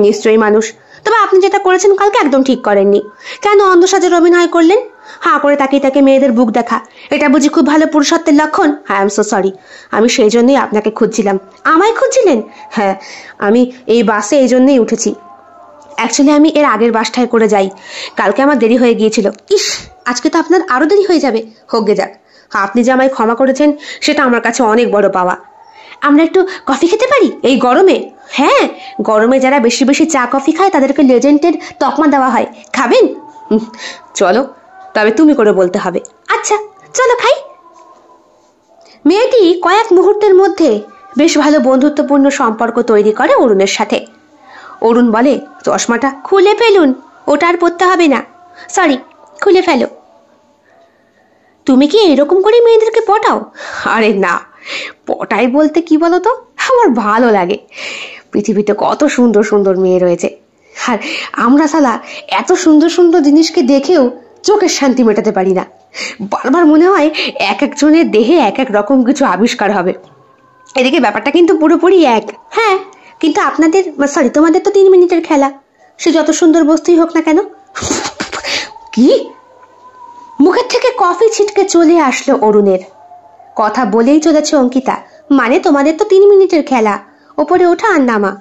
নিশ্চয়ই মানুষ। তবে আপনি যেটা করেছেন কালকে একদম ঠিক করেননি। কেন অন্ধসাজের অভিনয় করলেন? হাঁ করে তাকিয়ে তাকে মেয়েদের বুক দেখা, এটা বুঝি খুব ভালো পুরুষত্বের লক্ষণ? আই এম সো সরি, আমি সেই জন্যই আপনাকে খুঁজছিলাম। আমায় খুঁজছিলেন? হ্যাঁ, আমি এই বাসে এই জন্যই উঠেছি। অ্যাকচুয়ালি আমি এর আগের বাসটায় করে যাই, কালকে আমার দেরি হয়ে গিয়েছিল। ইস, আজকে তো আপনার আরো দেরি হয়ে যাবে। হোক গে যাক, আপনি যে আমায় ক্ষমা করেছেন সেটা আমার কাছে অনেক বড় পাওয়া। আমরা একটু কফি খেতে পারি এই গরমে? হ্যাঁ, গরমে যারা বেশি বেশি চা কফি খায় তাদেরকে লেজেন্ডের তকমা দেওয়া হয়। খাবেন? চলো, তবে তুমি করে বলতে হবে। আচ্ছা চলো খাই। মেয়েটি কয়েক মুহূর্তের মধ্যে বেশ ভালো বন্ধুত্বপূর্ণ সম্পর্ক তৈরি করে অরুণের সাথে। অরুণ বলে, চশমাটা খুলে ফেলুন, ওটা আর পরতে হবে না। সরি, খুলে ফেলো। তুমি কি এরকম করে মেয়েদেরকে পটাও? আরে না, পটাই বলতে কি বলো তো, আমার ভালো লাগে। পৃথিবীতে কত সুন্দর সুন্দর মেয়ে রয়েছে, আর আমরা সালা এত সুন্দর সুন্দর জিনিসকে দেখেও চোখের শান্তি মেটাতে পারি না। বারবার মনে হয় এক একজনের দেহে এক এক রকম কিছু আবিষ্কার হবে। এদিকে ব্যাপারটা কিন্তু পুরোপুরি এক। হ্যাঁ, কিন্তু আপনাদের, সরি, তোমাদের তো 3 মিনিটের খেলা, সে যত সুন্দর বস্তুই হোক না কেন। কি? মুখের থেকে কফি ছিটকে চলে আসলো অরুণের। কথা বলেই চলেছে অঙ্কিতা, মানে তোমাদের তো 3 মিনিটের খেলা, ওপরে ওঠা আর নামা।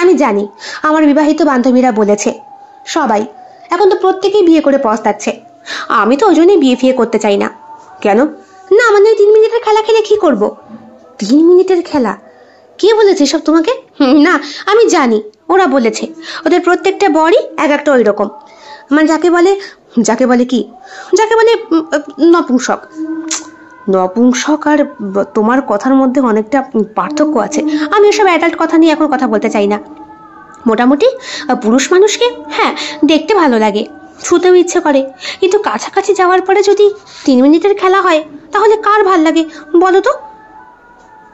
আমি জানি, আমার বিবাহিত বান্ধবীরা বলেছে, সবাই এখন তো প্রত্যেকেই বিয়ে করে পস্তাচ্ছে। আমি তো ওই জন্যই বিয়ে ফিয়ে করতে চাই না। কেন? না, মানে 3 মিনিটের খেলা খেলে কি করব? 3 মিনিটের খেলা? কে বলেছে সব তোমাকে? না, আমি জানি, ওরা বলেছে। ওদের প্রত্যেকটা বরই এক একটা ওই রকম, মানে যাকে বলে কি, যাকে বলে নপুংসক। নপুংসক আর তোমার কথার মধ্যে অনেকটা পার্থক্য আছে। আমি এসব অ্যাডাল্ট কথা নিয়ে এখন কথা বলতে চাই না। মোটামুটি পুরুষ মানুষকে হ্যাঁ দেখতে ভালো লাগে, ছুতেও ইচ্ছে করে, কিন্তু কাছাকাছি যাওয়ার পরে যদি 3 মিনিটের খেলা হয় তাহলে কার ভাল লাগে বলো তো?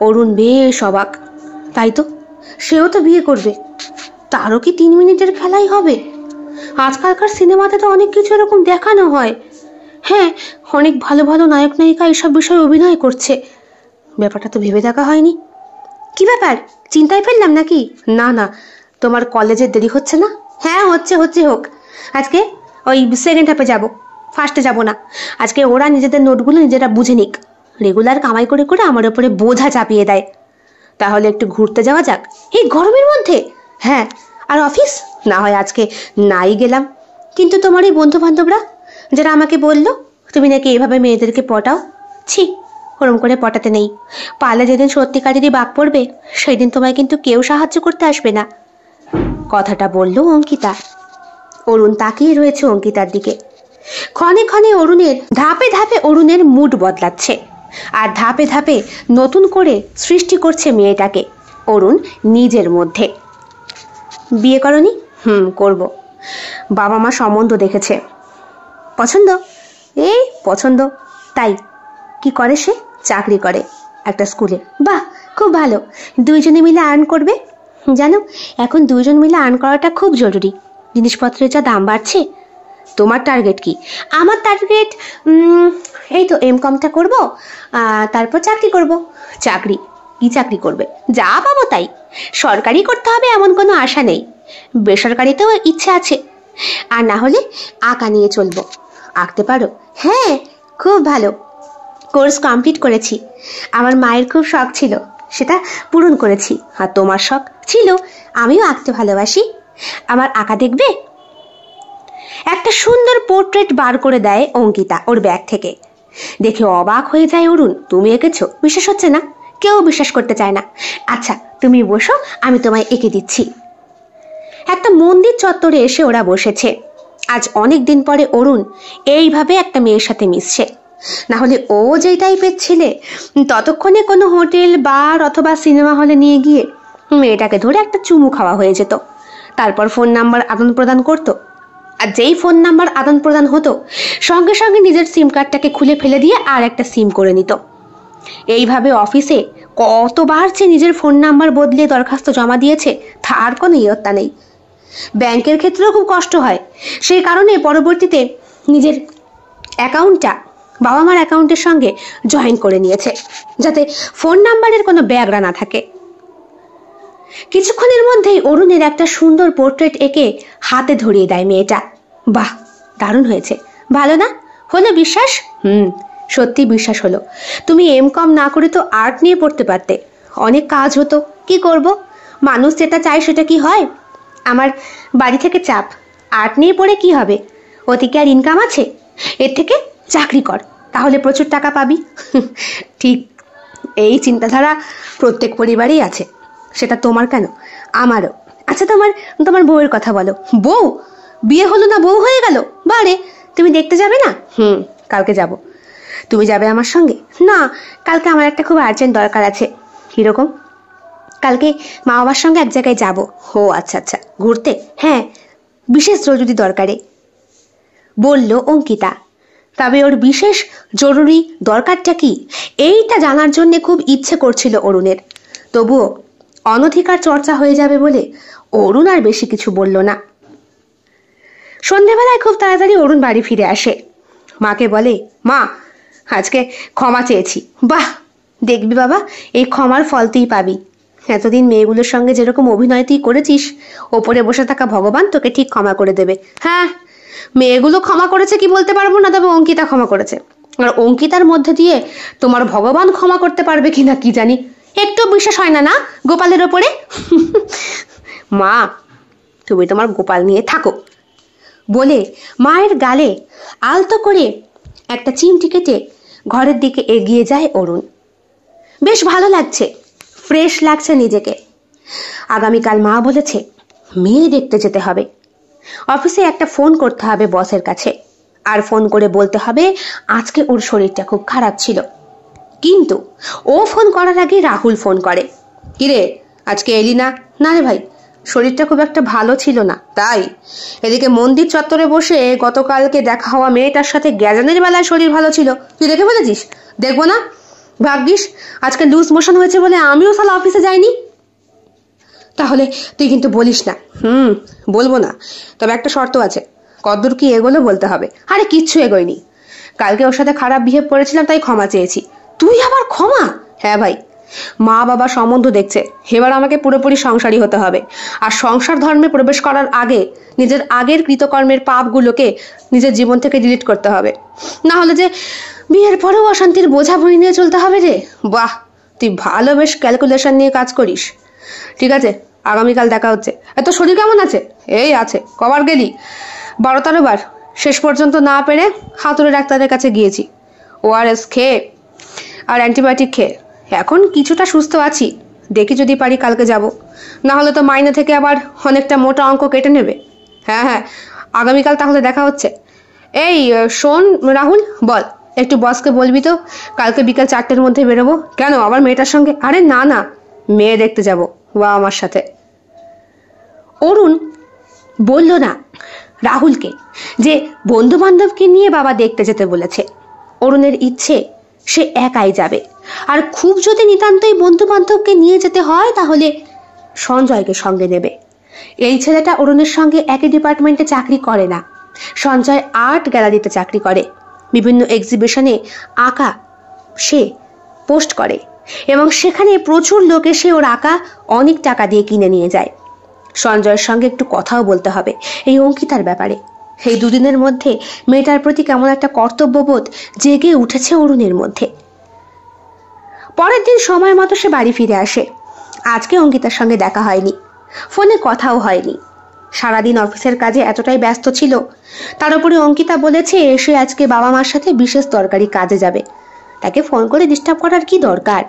অরুণ বেশ অবাক। তাই তো, সেও তো বিয়ে করবে, তারও কি 3 মিনিটের খেলাই হবে? আজকালকার সিনেমাতে তো অনেক কিছু এরকম দেখানো হয়। হ্যাঁ, অনেক ভালো ভালো নায়ক নায়িকা এসব বিষয়ে অভিনয় করছে। ব্যাপারটা তো ভেবে দেখা হয়নি। কি ব্যাপার, চিন্তায় ফেললাম নাকি? না না, তোমার কলেজের দেরি হচ্ছে না? হ্যাঁ হচ্ছে, হোক। আজকে ওই সেকেন্ড হাফে যাব, ফার্স্টে যাব না। আজকে ওরা নিজেদের নোটগুলো নিজেরা বুঝে নিক। রেগুলার কামাই করে করে আমার উপরে বোঝা চাপিয়ে দেয়। তাহলে একটু ঘুরতে যাওয়া যাক এই গরমের মধ্যে। হ্যাঁ, আর অফিস না হয় আজকে নাই গেলাম, কিন্তু তোমার এই বন্ধু বান্ধবরা যারা আমাকে বললো তুমি নাকি এভাবে মেয়েদেরকে পটাও, ছি, ওরম করে পটাতে নেই। পালে যেদিন সত্যিকারেরই বাক পড়বে সেই দিন তোমায় কিন্তু কেউ সাহায্য করতে আসবে না। কথাটা বলল অঙ্কিতা। অরুণ তাকিয়ে রয়েছে অঙ্কিতার দিকে। ক্ষণে ক্ষণে অরুণের ধাপে ধাপে অরুণের মুড বদলাচ্ছে, আর ধাপে ধাপে নতুন করে সৃষ্টি করছে মেয়েটাকে অরুণ নিজের মধ্যে। বিয়ে করনি? করব। বাবা মা সম্বন্ধ দেখেছে। পছন্দ? এই পছন্দ। তাই কি করে সে? চাকরি করে একটা স্কুলে। বাহ, খুব ভালো। দুইজনে মিলে আর্ন করবে। জানো, এখন দুইজন মিলে আর্ন করাটা খুব জরুরি। জিনিসপত্রের যা দাম বাড়ছে। তোমার টার্গেট কি? আমার টার্গেট এই তো এমকমটা করব, তারপর চাকরি করব। চাকরি? কি চাকরি করবে? যা পাবো তাই। সরকারি করতে হবে এমন কোনো আশা নেই, বেসরকারিতেও ইচ্ছে আছে। আর না হলে আঁকা নিয়ে চলবো। আঁকতে পারো? হ্যাঁ, খুব ভালো। কোর্স কমপ্লিট করেছি। আমার মায়ের খুব শখ ছিল, সেটা পূরণ করেছি। আর তোমার শখ ছিল? আমিও আঁকতে ভালোবাসি। আমার আঁকা দেখবে? একটা সুন্দর পোর্ট্রেট বার করে দেয় অঙ্কিতা ওর ব্যাগ থেকে। দেখে অবাক হয়ে যায় অরুণ। তুমি এঁকেছো? বিশ্বাস হচ্ছে না? কেউ বিশ্বাস করতে চায় না। আচ্ছা তুমি বসো, আমি তোমায় এঁকে দিচ্ছি। একটা মন্দির চত্বরে এসে ওরা বসেছে। আজ অনেক দিন পরে অরুণ এইভাবে একটা মেয়ের সাথে মিশছে। না হলে ও যেই টাইপের ছেলে, ততক্ষণে কোনো হোটেল, বার অথবা সিনেমা হলে নিয়ে গিয়ে মেয়েটাকে ধরে একটা চুমু খাওয়া হয়ে যেত। তারপর ফোন নাম্বার আদান প্রদান করতো। আর যেই ফোন নাম্বার আদান প্রদান হতো, সঙ্গে সঙ্গে নিজের সিম কার্ডটাকে খুলে ফেলে দিয়ে আর একটা সিম করে নিত। এইভাবে অফিসে কতবার সে নিজের ফোন নাম্বার বদলে দরখাস্ত জমা দিয়েছে তার কোনো ইয়ত্তা নেই। ব্যাংকের ক্ষেত্রেও খুব কষ্ট হয়। সেই কারণে পরবর্তীতে নিজের অ্যাকাউন্টটা বাবা মার অ্যাকাউন্টের সঙ্গে জয়েন করে নিয়েছে, যাতে ফোন নাম্বারের কোনো ব্যাগরা না থাকে। কিছুক্ষণের মধ্যেই অরুণের একটা সুন্দর পোর্ট্রেট এঁকে হাতে ধরিয়ে দেয় মেয়েটা। বাহ, দারুণ হয়েছে। ভালো না? হলো বিশ্বাস? সত্যি বিশ্বাস হলো। তুমি এমকম না করে তো আর্ট নিয়ে পড়তে পারতে, অনেক কাজ হতো। কি করব, মানুষ যেটা চায় সেটা কি হয়? আমার বাড়ি থেকে চাপ, আর্ট নিয়ে পড়ে কি হবে? ওতে কি আর ইনকাম আছে? এর থেকে চাকরি কর, তাহলে প্রচুর টাকা পাবি। ঠিক, এই চিন্তাধারা প্রত্যেক পরিবারেই আছে। সেটা তোমার কেন, আমারও। আচ্ছা তোমার তোমার বউয়ের কথা বলো। বউ? বিয়ে হলো না বউ হয়ে গেল? বারে, তুমি দেখতে যাবে না? কালকে যাব। তুমি যাবে আমার সঙ্গে? না, কালকে আমার একটা খুব আর্জেন্ট দরকার আছে। কিরকম? কালকে মা বাবার সঙ্গে এক জায়গায় যাব। ও আচ্ছা আচ্ছা, ঘুরতে? হ্যাঁ, বিশেষ জরুরি দরকারে, বলল অঙ্কিতা। তবে ওর বিশেষ জরুরি দরকারটা কি, এইটা জানার জন্য খুব ইচ্ছে করছিল অরুণের। তবুও অনধিকার চর্চা হয়ে যাবে বলে অরুণ আর বেশি কিছু বলল না। সন্ধেবেলায় খুব তাড়াতাড়ি অরুণ বাড়ি ফিরে আসে। মাকে বলে, মা আজকে ক্ষমা চেয়েছি। বাহ, দেখবি বাবা, এই ক্ষমার ফল তুই পাবি। এতদিন মেয়েগুলোর সঙ্গে যেরকম অভিনয় তুই করেছিস, ওপরে বসে থাকা ভগবান তোকে ঠিক ক্ষমা করে দেবে। হ্যাঁ, মেয়েগুলো ক্ষমা করেছে কি বলতে পারবো না, তবে অঙ্কিতা ক্ষমা করেছে। আর অঙ্কিতার মধ্যে দিয়ে তোমার ভগবান ক্ষমা করতে পারবে কিনা কি জানি। একটু বিশ্বাস হয় না না গোপালের ওপরে? মা তুমি তোমার গোপাল নিয়ে থাকো, বলে মায়ের গালে আলতো করে একটা চিমটি কেটে ঘরের দিকে এগিয়ে যায় অরুণ। বেশ ভালো লাগছে, ফ্রেশ লাগছে নিজেকে। আগামীকাল মা বলেছে মেয়ে দেখতে যেতে হবে। অফিসে একটা ফোন করতে হবে বসের কাছে, আর ফোন করে বলতে হবে আজকে ওর শরীরটা খুব খারাপ ছিল। কিন্তু ও ফোন করার আগে রাহুল ফোন করে। কিরে, আজকে এলি না? না রে ভাই, শরীরটা খুব একটা ভালো ছিল না তাই। এদিকে মন্দির চত্বরে বসে গতকালকে দেখা হওয়া মেয়েটার সাথে গ্যাজানের বেলায় শরীর ভালো ছিল, তুই দেখে বলেছিস? দেখবো না? ভাগ্যিস আজকে লুজ মোশন হয়েছে বলে আমিও সালা অফিসে যাইনি। তাহলে তুই কিন্তু বলিস না। বলবো না, তবে একটা শর্ত আছে। কদ্দূর কি এগোলো বলতে হবে। আরে কিচ্ছু এগোয়নি, কালকে ওর সাথে খারাপ বিহেভ করেছিলাম তাই ক্ষমা চেয়েছি। তুই আবার ক্ষমা? হ্যাঁ ভাই, মা বাবা সম্বন্ধ দেখছে, এবার আমাকে পুরোপুরি সংসারী হতে হবে। আর সংসার ধর্মে প্রবেশ করার আগে নিজের আগের কৃতকর্মের পাপগুলোকে নিজের জীবন থেকে ডিলিট করতে হবে, না হলে যে বিয়ের পরেও অশান্তির বোঝা বই নিয়ে চলতে হবে রে। বাহ, তুই ভালো বেশ ক্যালকুলেশন নিয়ে কাজ করিস। ঠিক আছে, আগামীকাল দেখা হচ্ছে। এত শরীর কেমন আছে? এই আছে। কবার গেলি? 12-13 বার। শেষ পর্যন্ত না পেরে হাতুড়ে ডাক্তারের কাছে গিয়েছি। ORS খেয়ে আর অ্যান্টিবায়োটিক খেয়ে এখন কিছুটা সুস্থ আছি। দেখি যদি পারি কালকে যাব, না হলে তো মাইনে থেকে আবার অনেকটা মোটা অঙ্ক কেটে নেবে। হ্যাঁ হ্যাঁ, আগামীকাল তাহলে দেখা হচ্ছে। এই শোন রাহুল, বল একটু বসকে বলবি তো কালকে বিকাল 4টের মধ্যে বেরোবো। কেন, আবার মেয়েটার সঙ্গে? আরে না না, মেয়ে দেখতে যাব আমার সাথে। অরুণ বলল না রাহুলকে যে বন্ধু বান্ধবকে নিয়ে বাবা দেখতে যেতে বলেছে। অরুণের ইচ্ছে সে একাই যাবে, আর খুব যদি নিতান্তই বন্ধু বান্ধবকে নিয়ে যেতে হয় তাহলে সঞ্জয়কে সঙ্গে নেবে। এই ছেলেটা অরুণের সঙ্গে একই ডিপার্টমেন্টে চাকরি করে না। সঞ্জয় আর্ট গ্যালারিতে চাকরি করে, বিভিন্ন এক্সিবিশনে আঁকা সে পোস্ট করে এবং সেখানে প্রচুর লোক এসে ওর আঁকা অনেক টাকা দিয়ে কিনে নিয়ে যায়। সঞ্জয়ের সঙ্গে একটু কথাও বলতে হবে এই অঙ্কিতার ব্যাপারে। এই দুদিনের মধ্যে মেয়েটার প্রতি কেমন একটা কর্তব্যবোধ জেগে উঠেছে অরুণের মধ্যে। পরের দিন সময় মতো সে বাড়ি ফিরে আসে। আজকে অঙ্কিতার সঙ্গে দেখা হয়নি, ফোনে কথাও হয়নি। সারাদিন অফিসের কাজে এতটাই ব্যস্ত ছিল, তার উপরে অঙ্কিতা বলেছে সে আজকে বাবা মার সাথে বিশেষ দরকারি কাজে যাবে, তাকে ফোন করে ডিস্টার্ব করার কি দরকার।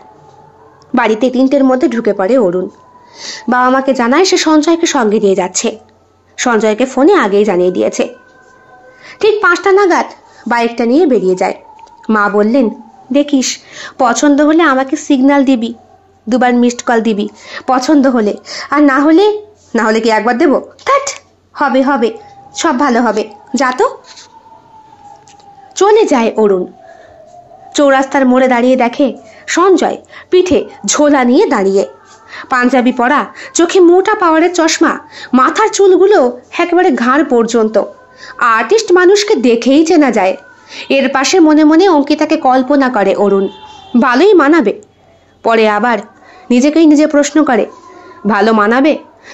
বাড়িতে 3টের মধ্যে ঢুকে পড়ে অরুণ। বাবা মাকে জানায় সে সঞ্জয়কে সঙ্গে নিয়ে যাচ্ছে। সঞ্জয়কে ফোনে আগেই জানিয়ে দিয়েছে। ঠিক 5টা নাগাদ বাইকটা নিয়ে বেরিয়ে যায়। মা বললেন, দেখিস পছন্দ হলে আমাকে সিগন্যাল দিবি, 2বার মিসড কল দিবি পছন্দ হলে, আর না হলে কি একবার দেবো? থাট, হবে হবে, সব ভালো হবে, যা তো। চলে যায় অরুণ। চৌরাস্তার মোড়ে দাঁড়িয়ে দেখে সঞ্জয় পিঠে ঝোলা নিয়ে দাঁড়িয়ে, পাঞ্জাবি পরা, চোখে মোটা পাওয়ারের চশমা, মাথার চুলগুলো একেবারে ঘাড় পর্যন্ত। আর্টিস্ট মানুষকে দেখেই চেনা যায়। এর পাশে মনে মনে অঙ্কিতাকে কল্পনা করে অরুণ, ভালোই মানাবে। পরে আবার নিজেকেই নিজে প্রশ্ন করে, ভালো মানাবে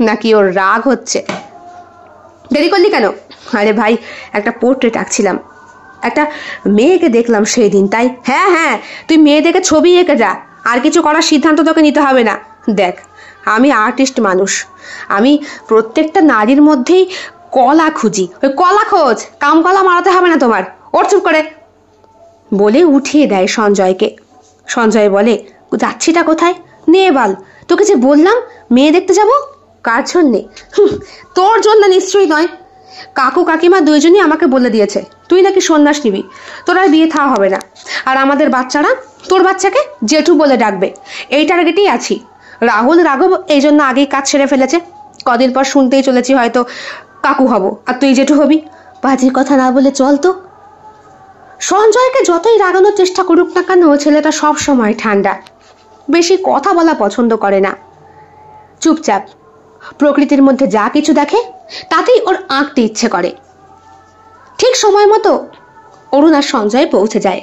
নাকি ওর রাগ হচ্ছে। দেরি করলি কেন? আরে ভাই, একটা পোর্ট্রেট আঁকছিলাম, একটা মেয়েকে দেখলাম সেই দিন, তাই। হ্যাঁ, তুই মেয়ে দেখে ছবি এঁকে যা, আর কিছু করার সিদ্ধান্ত তোকে নিতে হবে না। দেখ, আমি আর্টিস্ট মানুষ, আমি প্রত্যেকটা নারীর মধ্যেই কলা খুঁজি। ওই কলা খোঁজ, কামকলা মারাতে হবে না তোমার। ওর চুপ করে বলে উঠিয়ে দেয় সঞ্জয়কে। সঞ্জয় বলে, যাচ্ছিটা কোথায়? নে বাল, তোকে যে বললাম মেয়ে দেখতে যাব। কার জন্যে? তোর জন্য নিশ্চয়ই নয়, কাকু কাকিমা দুইজনই আমাকে বলে দিয়েছে তুই নাকি সন্ন্যাস নিবি, তোর আর বিয়ে থাওয়া হবে না, আর আমাদের বাচ্চারা তোর বাচ্চাকে জেঠু বলে ডাকবে, এই টার্গেটেই আছি। রাহুল রাঘব এই জন্য আগেই কাজ সেরে ফেলেছে। কদিন পর শুনতেই চলেছি হয়তো কাকু হব আর তুই জেঠু হবি। বাজির কথা না বলে চল তো। সঞ্জয়কে যতই রাগানোর চেষ্টা করুক না কেন, ছেলেটা সব সময় ঠান্ডা, বেশি কথা বলা পছন্দ করে না। চুপচাপ প্রকৃতির মধ্যে যা কিছু দেখে তাতেই ওর আঁকতে ইচ্ছে করে। ঠিক সময় মতো অরুণ আর সঞ্জয় পৌঁছে যায়।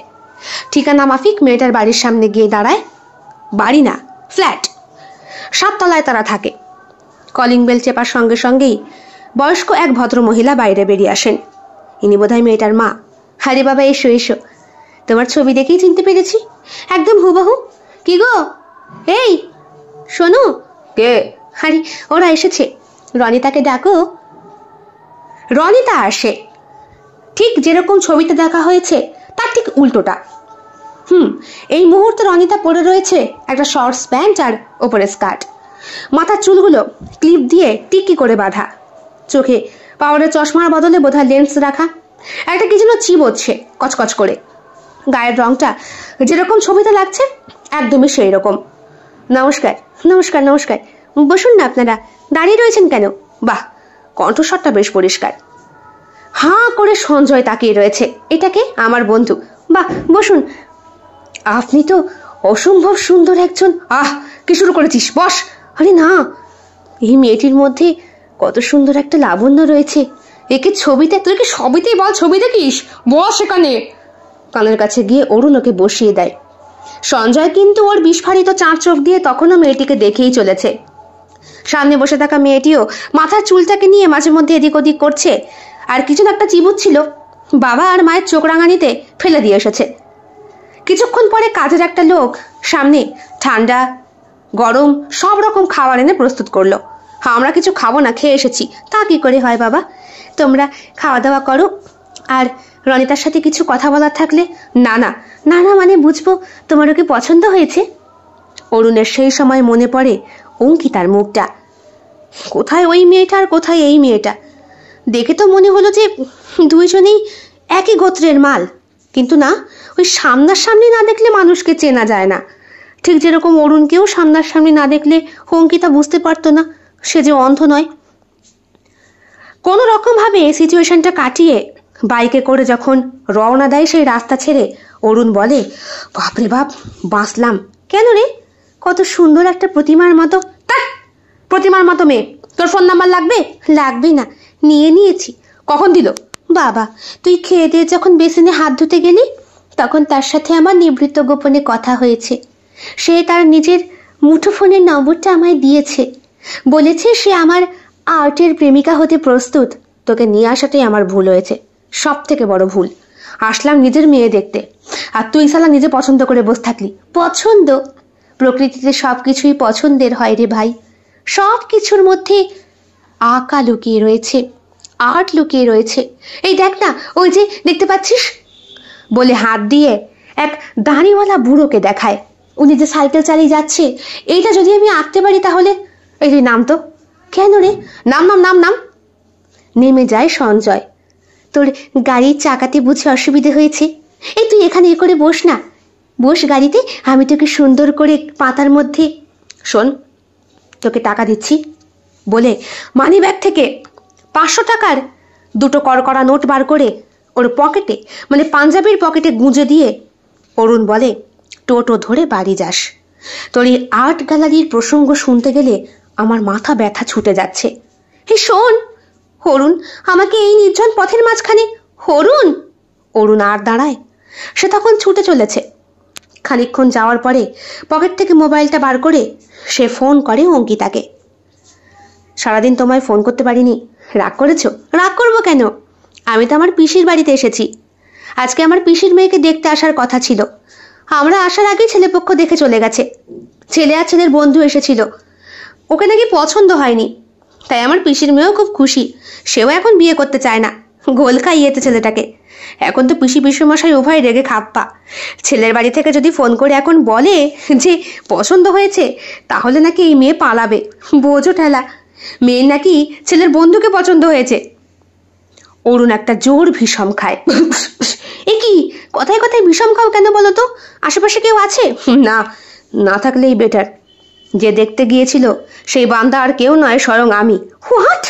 ঠিকানা মাফিক মেয়েটার বাড়ির সামনে গিয়ে দাঁড়ায়। বাড়ি না, ফ্ল্যাট, 7 তলায় তারা থাকে। কলিং বেল চেপার সঙ্গে সঙ্গেই বয়স্ক এক ভদ্র মহিলা বাইরে বেরিয়ে আসেন। ইনি বোধহয় মেয়েটার মা। আরে বাবা, এসো এসো, তোমার ছবি দেখেই চিনতে পেরেছি, একদম হুবহু। কি গো, এই শোনো। কে? আরে ওরা এসেছে, রনিতাকে ডাকো। রনিতা আসে, ঠিক যেরকম ছবিতে দেখা হয়েছে তার ঠিক উল্টোটা। এই মুহূর্তে রনিতা পরে রয়েছে একটা শর্টস প্যান্ট আর ওপরে স্কার্ট। মাথার চুলগুলো ক্লিপ দিয়ে টিকি করে বাঁধা, চোখে পাওয়ারের চশমার বদলে বোধহয় লেন্স রাখা, একটা কি যেন চিবোচ্ছে কচকচ করে। গায়ের রংটা যেরকম ছবিতে লাগছে একদমই সেই রকম। নমস্কার নমস্কার নমস্কার, বসুন না আপনারা, দাঁড়িয়ে রয়েছেন কেন? বাহ, কণ্ঠস্বরটা বেশ পরিষ্কার। হাঁ করে সঞ্জয় তাকিয়ে রয়েছে। এটাকে? আমার বন্ধু। বাহ, বসুন। আপনি তো অসম্ভব সুন্দর একজন। আহ, কি শুরু করেছিস? বস। আরে না, এই মেয়েটির মধ্যে কত সুন্দর একটা লাবণ্য রয়েছে। একে ছবিতে, তুই কি সবিতেই বল ছবি দেখিস? বস এখানে। কানের কাছে গিয়ে অরুণ ওকে বসিয়ে দেয়। সঞ্জয় কিন্তু ওর বিস্ফারিত চাঁদ চোখ দিয়ে তখনও মেয়েটিকে দেখেই চলেছে। সামনে বসে থাকা মেয়েটিও মাথার চুলটাকে নিয়ে মাঝে মধ্যে এদিক ওদিক করছে, আর কিছু একটা চিবুচ্ছিল। বাবা আর মায়ের চোখ রাঙানিতে ফেলে দিয়ে এসেছে। কিছুক্ষণ পরে কাজের একটা লোক সামনে ঠান্ডা গরম সব রকম খাবার এনে প্রস্তুত করলো। আমরা কিছু খাবো না, খেয়ে এসেছি। তা কি করে হয় বাবা, তোমরা খাওয়া দাওয়া করো। আর রনিতার সাথে কিছু কথা বলার থাকলে। না না না না, মানে বুঝবো তোমার ওকে পছন্দ হয়েছে। অরুণের সেই সময় মনে পড়ে অঙ্কিতার মুখটা। কোথায় ওই মেয়েটা আর কোথায় এই মেয়েটা? দেখে তো মনে হলো যে দুইজনেই একই গোত্রের মাল, কিন্তু না, ওই সামনাসামনি না দেখলে মানুষকে চেনা যায় না। ঠিক যেরকম অরুণকেও সামনাসামনি না দেখলে অঙ্কিতা বুঝতে পারতো না সে যে অন্ধ নয়। কোনো রকম ভাবে সিচুয়েশনটা কাটিয়ে বাইকে করে যখন রওনা দেয় সেই রাস্তা ছেড়ে, অরুণ বলে, বাপরে বাপ, বাঁচলাম। কেন রে? কত সুন্দর একটা প্রতিমার মতো। তাক, প্রতিমার মতো মেয়ে, তোর ফোন নাম্বার লাগবে? লাগবে না, নিয়ে নিয়েছি। কখন দিল? বাবা, তুই খেয়ে দিয়ে যখন বেসিনে হাত ধুতে গেলি তখন তার সাথে আমার নিবৃত্ত গোপনে কথা হয়েছে। সে তার নিজের মুঠোফোনের নম্বরটা আমায় দিয়েছে, বলেছে সে আমার আর্টের প্রেমিকা হতে প্রস্তুত। তোকে নিয়ে আসাটাই আমার ভুল হয়েছে, সব থেকে বড় ভুল। আসলাম নিজের মেয়ে দেখতে, আর তুই সালা নিজে পছন্দ করে বসে থাকলি। পছন্দ? প্রকৃতিতে সবকিছুই পছন্দের হয় রে ভাই। সব কিছুর মধ্যে আঁকা লুকিয়ে রয়েছে, আর্ট লুকিয়ে রয়েছে। এই দেখ না, ওই যে দেখতে পাচ্ছিস, বলে হাত দিয়ে এক দাড়িওয়ালা বুড়োকে দেখায়। উনি যে সাইকেল চালিয়ে যাচ্ছে, এইটা যদি আমি আঁকতে পারি তাহলে। এই রে নাম তো। কেন রে? নাম নাম নাম নাম। নেমে যায় সঞ্জয়। তোর গাড়ির চাকাতে বুঝে অসুবিধে হয়েছে? এই তুই এখানে করে বস না, বস গাড়িতে, আমি তোকে সুন্দর করে পাতার মধ্যে। শোন, তোকে টাকা দিচ্ছি বলে মানি ব্যাগ থেকে 500 টাকার 2টো করকরা নোট বার করে ওর পকেটে, মানে পাঞ্জাবির পকেটে গুঁজে দিয়ে অরুণ বলে, টোটো ধরে বাড়ি যাস। তোর এই আর্ট গ্যালারির প্রসঙ্গ শুনতে গেলে আমার মাথা ব্যথা ছুটে যাচ্ছে। হে শোন অরুণ, আমাকে এই নির্জন পথের মাঝখানে। অরুণ! অরুণ আর দাঁড়ায়, সে তখন ছুটে চলেছে। খানিকক্ষণ যাওয়ার পরে পকেট থেকে মোবাইলটা বার করে সে ফোন করে অঙ্কিতাকে। সারাদিন তোমায় ফোন করতে পারিনি, রাগ করেছো? রাগ করবো কেন? আমি তো আমার পিসির বাড়িতে এসেছি। আজকে আমার পিসির মেয়েকে দেখতে আসার কথা ছিল। আমরা আসার আগেই ছেলেপক্ষ দেখে চলে গেছে। ছেলে আর ছেলের বন্ধু এসেছিল, ওকে নাকি পছন্দ হয়নি। তাই আমার পিসির মেয়েও খুব খুশি, সেও এখন বিয়ে করতে চায় না। গোল খাইয়েছে ছেলেটাকে। এখন তো পিসি পিসুমশাই উভয় রেগে খাপ্পা। ছেলের বাড়ি থেকে যদি ফোন করে এখন বলে যে পছন্দ হয়েছে, তাহলে নাকি এই মেয়ে পালাবে। বোঝো ঠেলা, মেয়ের নাকি ছেলের বন্ধুকে পছন্দ হয়েছে। অরুণ একটা জোর ভীষণ খায়। এ কি কথায় কথায় বিষম খাও কেন বলো তো? আশেপাশে কেউ আছে? না, না থাকলেই বেটার। যে দেখতে গিয়েছিল সেই বান্দা আর কেউ নয়, স্বয়ং আমি। হোয়াট?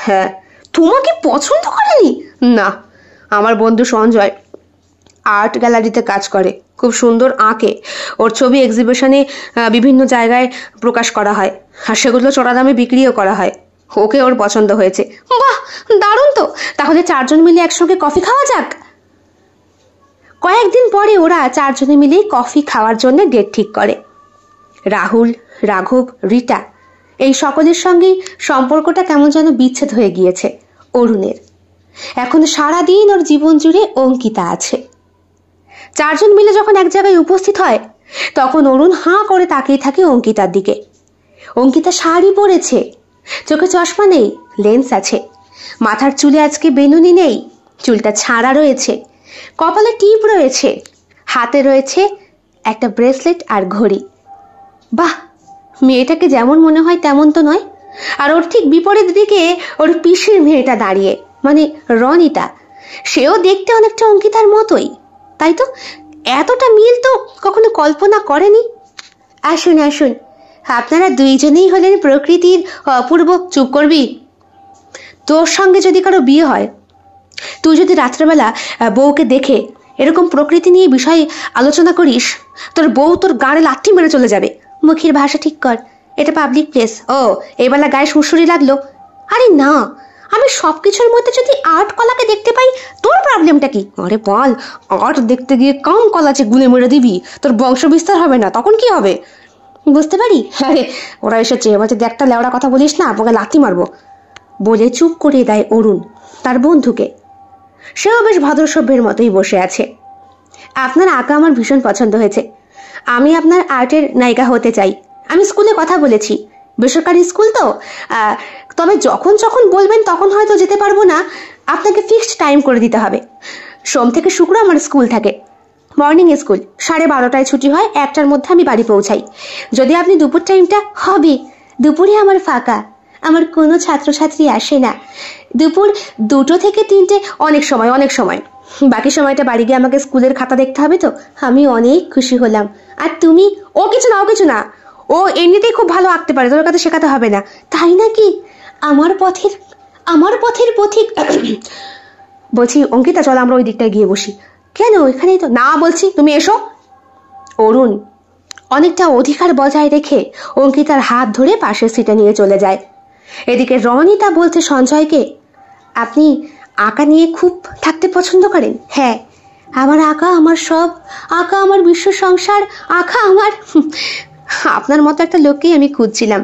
হ্যাঁ। তোমাকে পছন্দ করেনি? না, আমার বন্ধু সঞ্জয় আর্ট গ্যালারিতে কাজ করে, খুব সুন্দর আঁকে। ওর ছবি এক্সিবিশনে বিভিন্ন জায়গায় প্রকাশ করা হয়, আর সেগুলো চড়া দামে বিক্রিও করা হয়। ওকে ওর পছন্দ হয়েছে। বাহ, দারুণ তো। তাহলে 4 জন মিলে একসঙ্গে কফি খাওয়া যাক। কয়েকদিন পরে ওরা 4 জনে মিলে কফি খাওয়ার জন্য ডেট ঠিক করে। রাহুল, রাঘব, রিটা এই সকলের সঙ্গেই সম্পর্কটা কেমন যেন বিচ্ছেদ হয়ে গিয়েছে অরুণের। এখন সারাদিন ওর জীবন জুড়ে অঙ্কিতা আছে। 4 জন মিলে যখন এক জায়গায় উপস্থিত হয় তখন অরুণ হাঁ করে তাকিয়ে থাকে অঙ্কিতার দিকে। অঙ্কিতা শাড়ি পরেছে, চোখে চশমা নেই, লেন্স আছে। মাথার চুলে আজকে বেনুনি নেই, চুলটা ছাড়া রয়েছে। কপালে টিপ রয়েছে, হাতে রয়েছে একটা ব্রেসলেট আর ঘড়ি। বাহ, মেয়েটাকে যেমন মনে হয় তেমন তো নয়। আর ওর ঠিক বিপরীত দিকে ওর পিসির মেয়েটা দাঁড়িয়ে, মানে রনিতা। সেও দেখতে অনেকটা অঙ্কিতার মতোই, তাই তো? এতটা মিল তো কখনো কল্পনা করেনি। আসুন আসুন, আপনারা 2 জনেই হলেন প্রকৃতির অপূর্ব। চুপ করবি? তোর সঙ্গে যদি কারো বিয়ে হয়, তুই যদি রাত্রেবেলা বউকে দেখে এরকম প্রকৃতি নিয়ে বিষয় আলোচনা করিস, তোর বউ তোর গাড়ে লাথি মেরে চলে যাবে। মুখের ভাষা ঠিক কর, এটা পাবলিক প্লেস। ও, এবেলা গায়ে সুরসুরি লাগলো? আরে না, আমি সবকিছুর মধ্যে যদি আর্ট কলাকে দেখতে পাই, তোর প্রবলেমটা কি? আরে বল, আর্ট দেখতে গিয়ে কম কলাচে গুলে মেরে দিবি, তোর বংশ বিস্তার হবে না, তখন কি হবে? বুঝতে পারি। আরে ওরা এসেছে, এবার যদি একটা লেওড়া কথা বলিস না, আমাকে লাথি মারবো বলে চুপ করে দেয় অরুণ তার বন্ধুকে। সেও বেশ ভদ্রসভ্যের মতোই বসে আছে। আপনার আঁকা আমার ভীষণ পছন্দ হয়েছে। আমি আপনার আর্টের নায়িকা হতে চাই। আমি স্কুলে কথা বলেছি, বেসরকারি স্কুল তো, তবে যখন যখন বলবেন তখন হয়তো যেতে পারবো না। আপনাকে ফিক্সড টাইম করে দিতে হবে। সোম থেকে শুক্র আমার স্কুল থাকে, মর্নিং স্কুল। 12:30টায় ছুটি হয়, 1টার মধ্যে আমি বাড়ি পৌঁছাই। যদি আপনি দুপুর টাইমটা হবে, দুপুরে আমার ফাঁকা, আমার কোনো ছাত্রছাত্রী আসে না। দুপুর 2টো থেকে 3টে অনেক সময়। বাকি সময়টা বাড়ি গিয়ে আমাকে স্কুলের খাতা দেখতে হবে তো। আমি অনেক খুশি হলাম। আর তুমি? ও কিছু না, ও এমনিতেই খুব ভালো আঁকতে পারে, তোর কাছে শেখাতে হবে না। তাই নাকি? আমার পথের পথিক। বলছি অঙ্কিতা, চল আমরা ওই দিকটায় গিয়ে বসি। কেন? এখানেই তো। না বলছি, তুমি এসো। অরুণ অনেকটা অধিকার বজায় রেখে অঙ্কিতার হাত ধরে পাশের সিটে নিয়ে চলে যায়। এদিকে রনিতা বলছে সঞ্জয়কে, আপনি আঁকা নিয়ে খুব থাকতে পছন্দ করেন? হ্যাঁ, আমার আঁকা আমার সব, আঁকা আমার বিশ্ব সংসার, আঁকা আমার। আপনার মতো একটা লোককেই আমি খুঁজছিলাম।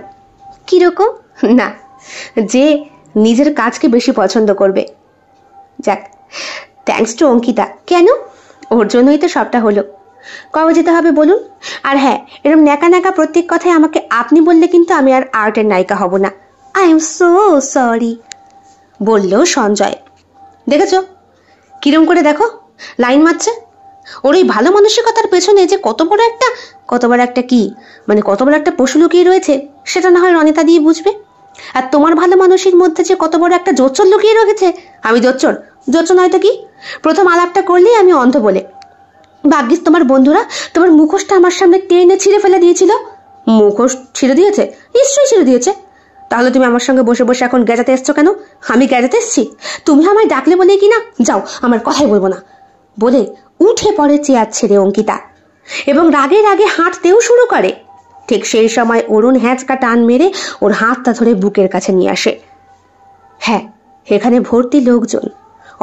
কিরকম? না, যে নিজের কাজকে বেশি পছন্দ করবে। যাক, থ্যাঙ্কস টু অঙ্কিতা। কেন? ওর জন্যই তো সবটা হলো। কবে যেতে হবে বলুন? আর হ্যাঁ, এরকম ন্যাকা ন্যাকা প্রত্যেক কথায় আমাকে আপনি বললে কিন্তু আমি আর আর্টের নায়িকা হব না। আই এম সো সরি, বলল সঞ্জয়। দেখেছো কিরম করে, দেখো লাইন মারছে। ওর এই ভালো মানসিকতার পেছনে যে কত বড় একটা কি, মানে কত বড় একটা পশু লুকিয়ে রয়েছে, সেটা না হয় রনিতা দিয়ে বুঝবে। আর তোমার ভালো মানুষের মধ্যে যে কত বড় একটা জোচ্চর লুকিয়ে রেখেছে। আমি জোচ্চর? জোচ্চর নয়তো কি? প্রথম আলাপটা করলেই আমি অন্ধ বলে। ভাগ্যিস তোমার বন্ধুরা তোমার মুখোশটা আমার সামনে টেনে ছিঁড়ে ফেলে দিয়েছিল। মুখোশ ছিঁড়ে দিয়েছে? নিশ্চয়ই ছিঁড়ে দিয়েছে। তাহলে তুমি আমার সঙ্গে বসে বসে এখন গ্যাজাতে এসছো কেন? আমি গ্যাজাতে এসছি? তুমি আমায় ডাকলে বলে কি না? যাও, আমার কথাই বলবো না, বলে উঠে পড়ে চেয়ার ছেড়ে অঙ্কিতা, এবং রাগে রাগে হাঁটতেও শুরু করে। ঠিক সেই সময় অরুণ হ্যাঁচকা টান মেরে ওর হাতটা ধরে বুকের কাছে নিয়ে আসে। হ্যাঁ, এখানে ভর্তি লোকজন,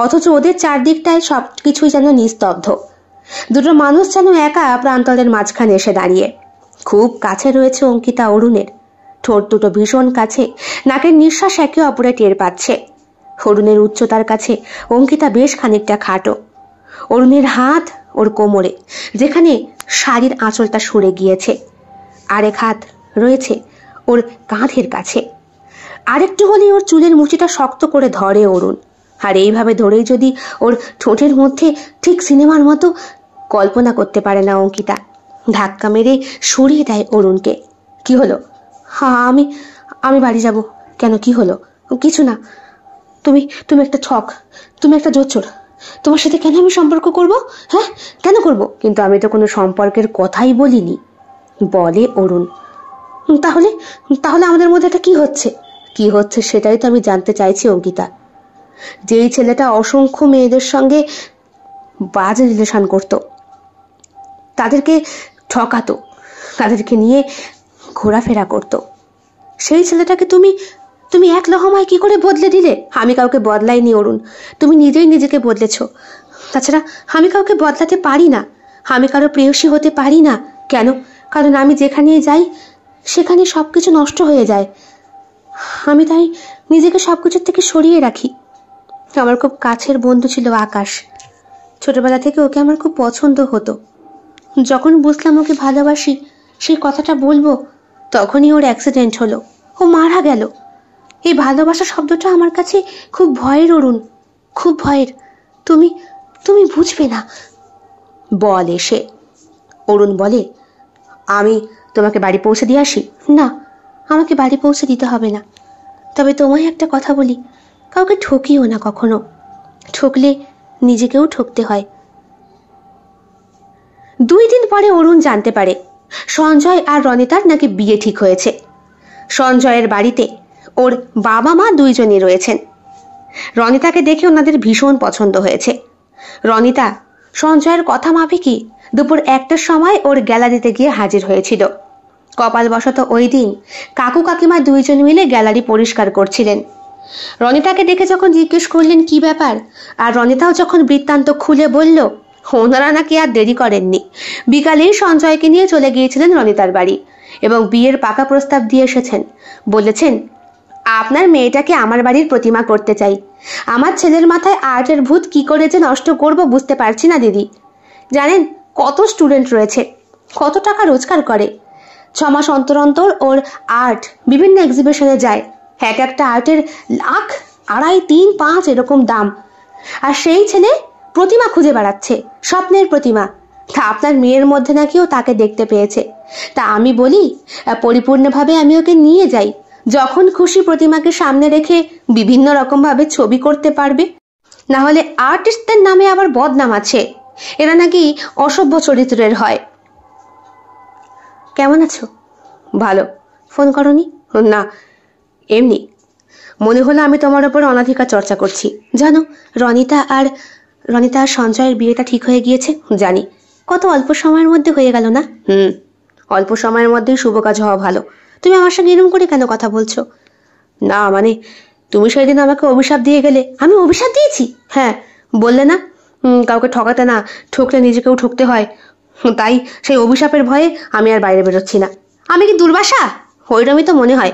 অথচ ওদের চারদিকটায় সবকিছুই যেন নিস্তব্ধ। দুটো মানুষ যেন একা প্রান্তরের মাঝখানে এসে দাঁড়িয়ে। খুব কাছে রয়েছে অঙ্কিতা অরুণের, ঠোঁট দুটো ভীষণ কাছে, নাকের নিঃশ্বাস একে অপরে টের পাচ্ছে। অরুণের উচ্চতার কাছে অঙ্কিতা বেশ খানিকটা খাটো। অরুণের হাত ওর কোমরে, যেখানে শাড়ির আঁচলটা সরে গিয়েছে। আরেক হাত রয়েছে ওর কাঁধের কাছে। আরেকটু হলেই ওর চুলের মুঠিটা শক্ত করে ধরে অরুণ। আর এইভাবে ধরেই যদি ওর ঠোঁটের মধ্যে ঠিক সিনেমার মতো, কল্পনা করতে পারে না অঙ্কিতা। ধাক্কা মেরে সরিয়ে দেয় অরুণকে। কি হলো? হ্যাঁ, আমি বাড়ি যাব। কেন, কি হলো? কিছু না। তুমি একটা ছক, তুমি একটা জোচ্চোর। তোমার সাথে কেন আমি সম্পর্ক করব? হ্যাঁ, কেন করব? কিন্তু আমি তো কোনো সম্পর্কের কথাই বলিনি, বলে অরুণ। তাহলে তাহলে আমাদের মধ্যে এটা কি হচ্ছে? কি হচ্ছে সেটাই তো আমি জানতে চাইছি অঙ্কিতা। যেই ছেলেটা অসংখ্য মেয়েদের সঙ্গে বাজে রিলেশন করত, তাদেরকে ঠকাতো, তাদেরকে নিয়ে ঘোরাফেরা করত, সেই ছেলেটাকে তুমি এক লহমায় কি করে বদলে দিলে? আমি কাউকে বদলাইনি অরুণ, তুমি নিজেই নিজেকে বদলেছ। তাছাড়া আমি কাউকে বদলাতে পারি না, আমি কারো প্রেয়সী হতে পারি না। কেন? কারণ আমি যেখানেই যাই সেখানে সবকিছু নষ্ট হয়ে যায়। আমি তাই নিজেকে সবকিছুর থেকে সরিয়ে রাখি। আমার খুব কাছের বন্ধু ছিল আকাশ, ছোটবেলা থেকে ওকে আমার খুব পছন্দ হতো। যখন বুঝলাম ওকে ভালোবাসি, সেই কথাটা বলবো, তখনই ওর অ্যাক্সিডেন্ট হলো, ও মারা গেল। এই ভালোবাসা শব্দটা আমার কাছে খুব ভয়ের অরুণ, খুব ভয়ের। তুমি তুমি বুঝবে না, বলে সে। অরুণ বলে, আমি তোমাকে বাড়ি পৌঁছে দিয়ে আসি? না, আমাকে বাড়ি পৌঁছে দিতে হবে না। তবে তোমায় একটা কথা বলি, কাউকে ঠকিও না কখনো, ঠকলে নিজেকেও ঠকতে হয়। 2 দিন পরে অরুণ জানতে পারে সঞ্জয় আর রনিতার নাকি বিয়ে ঠিক হয়েছে। সঞ্জয়ের বাড়িতে ওর বাবা মা দুইজনই রয়েছেন। রনিতাকে দেখে ওনাদের ভীষণ পছন্দ হয়েছে। রনিতা সঞ্জয়ের কথা মাফিকই দুপুর 1টার সময় ওর গ্যালারিতে গিয়ে হাজির হয়েছিল। কপালবশত ওই দিন কাকু কাকিমা দুইজন মিলে গ্যালারি পরিষ্কার করছিলেন। রনিতাকে দেখে যখন জিজ্ঞেস করলেন কি ব্যাপার, আর রনিতাও যখন বৃত্তান্ত খুলে বলল, ওনারা নাকি আর দেরি করেননি, বিকালেই সঞ্জয়কে নিয়ে চলে গিয়েছিলেন রনিতার বাড়ি এবং বিয়ের পাকা প্রস্তাব দিয়ে এসেছেন। বলেছেন, আপনার মেয়েটাকে আমার বাড়ির প্রতিমা করতে চাই। আমার ছেলের মাথায় আর্টের ভূত কি করে যে নষ্ট করব বুঝতে পারছি না দিদি। জানেন কত স্টুডেন্ট রয়েছে, কত টাকা রোজগার করে। 6 মাস অন্তর অন্তর ওর আর্ট বিভিন্ন এক্সিবিশনে যায়। এক একটা আর্টের লাখ, 2.5, 3, 5 এরকম দাম। আর সেই ছেলে প্রতিমা খুঁজে বেড়াচ্ছে, স্বপ্নের প্রতিমা। তা আপনার মেয়ের মধ্যে নাকিও তাকে দেখতে পেয়েছে। তা আমি বলি, পরিপূর্ণভাবে আমি ওকে নিয়ে যাই, যখন খুশি প্রতিমাকে সামনে রেখে বিভিন্ন রকম ভাবে ছবি করতে পারবে। না হলে আর্টিস্টদের নামে আবার বদনাম আছে, এরা নাকি অসভ্য চরিত্রের হয়। কেমন আছো? ভালো। ফোন করনি? না, এমনি মনে হলো আমি তোমার উপর অনাধিকার চর্চা করছি। জানো রনিতা আর সঞ্জয়ের বিয়েটা ঠিক হয়ে গিয়েছে? জানি। কত অল্প সময়ের মধ্যে হয়ে গেল না? অল্প সময়ের মধ্যেই শুভ কাজ হওয়া ভালো। তুমি আমার সঙ্গে এরকম করে কেন কথা বলছো? না মানে তুমি সেদিন আমাকে অভিশাপ দিয়ে গেলে। আমি অভিশাপ দিয়েছি? হ্যাঁ, বললে না কাউকে ঠকাতে না, ঠকলে নিজেকেও ঠকতে হয়। তাই সেই অভিশাপের ভয়ে আমি আর বাইরে বেরোচ্ছি না। আমি কি দুর্বাসা? ওইরকমই তো মনে হয়।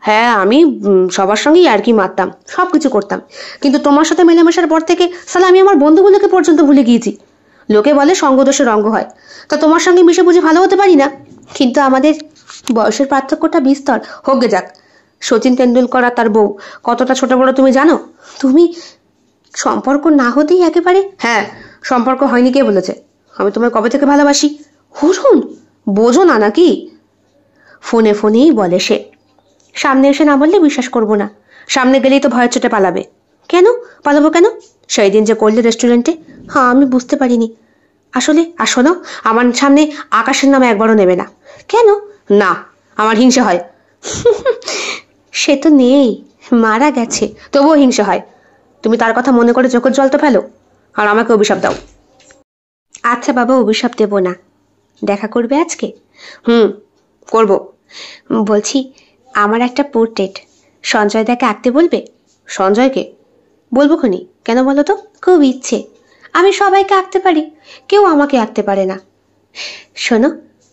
হ্যাঁ, আমি সবার সঙ্গেই আর কি মারতাম, সব কিছু করতাম, কিন্তু তোমার সাথে মেলামেশার পর থেকে সালা আমি আমার বন্ধুগুলোকে পর্যন্ত ভুলে গিয়েছি। লোকে বলে সঙ্গদোষে রঙ্গ হয়, তা তোমার সঙ্গে মিশে বুঝে ভালো হতে পারি না? কিন্তু আমাদের বয়সের পার্থক্যটা বিস্তর। হোক গে যাক। সচিন তেন্ডুলকর আর তার বউ কতটা ছোট বড় তুমি জানো? তুমি সম্পর্ক না হতেই একেবারে। হ্যাঁ, সম্পর্ক হয়নি কে বলেছে? আমি তোমায় কবে থেকে ভালোবাসি। হুরুন, বোঝো না নাকি? ফোনে ফোনেই বলে সে। সামনে এসে না বললে বিশ্বাস করবো না। সামনে গেলেই তো ভয়ের চোটে পালাবে। কেন পালাবো কেন? সেই দিন যে করলে রেস্টুরেন্টে। হ্যাঁ, আমি বুঝতে পারিনি আসলে। আসলো আমার সামনে আকাশের নাম একবারও নেবে না। কেন? না, আমার হিংসে হয়। সে তো নেই, মারা গেছে, তবুও হিংসে হয়। তুমি তার কথা মনে করে চোখের জল তো ফেলো, আর আমাকে অভিশাপ দাও। আচ্ছা বাবা, অভিশাপ দেব না। দেখা করবে আজকে? করব। বলছি, আমার একটা পোর্ট্রেট সঞ্জয় দাকে আঁকতে বলবে। সঞ্জয়কে বলবো খনি, কেন বলো তো? খুব ইচ্ছে। আমি সবাইকে আঁকতে পারি, কেউ আমাকে আঁকতে পারে না। শোনো,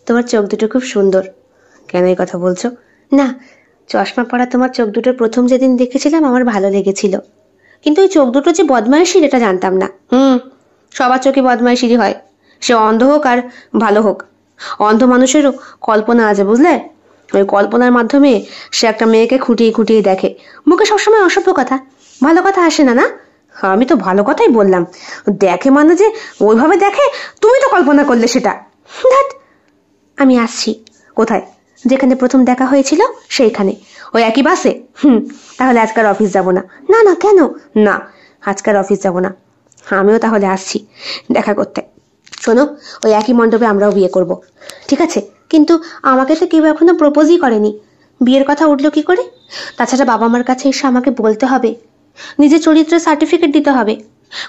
তোমার চোখ দুটো খুব সুন্দর। কেন এই কথা বলছো? না, চশমা পরা তোমার চোখ দুটো প্রথম যেদিন দেখেছিলাম আমার ভালো লেগেছিল, কিন্তু ওই চোখ দুটো যে বদমাইশির এটা জানতাম না। সবার চোখে বদমাইশিরই হয়, সে অন্ধ হোক আর ভালো হোক। অন্ধ মানুষেরও কল্পনা আছে, বুঝলে? ওই কল্পনার মাধ্যমে সে একটা মেয়েকে খুঁটিয়ে খুঁটিয়ে দেখে। মুখে সবসময় অসভ্য কথা, ভালো কথা আসে না। না, আমি তো ভালো কথাই বললাম। দেখে মানে যে ওইভাবে দেখে, তুমি তো কল্পনা করলে সেটা। ধ্যাৎ, আমি আসছি। কোথায়? যেখানে প্রথম দেখা হয়েছিল সেইখানে, ওই একই বাসে। তাহলে আজকাল অফিস যাব না। না না, কেন? না, আজকাল অফিস যাব না। আমিও তাহলে আসছি দেখা করতে। শোনো, ওই একই মণ্ডপে আমরাও বিয়ে করব, ঠিক আছে? কিন্তু আমাকে তো কেউ এখনো প্রপোজই করেনি। বিয়ের কথা উঠলো কি করে? তাছাড়া বাবা মার কাছে এসে আমাকে বলতে হবে, নিজের চরিত্রের সার্টিফিকেট দিতে হবে,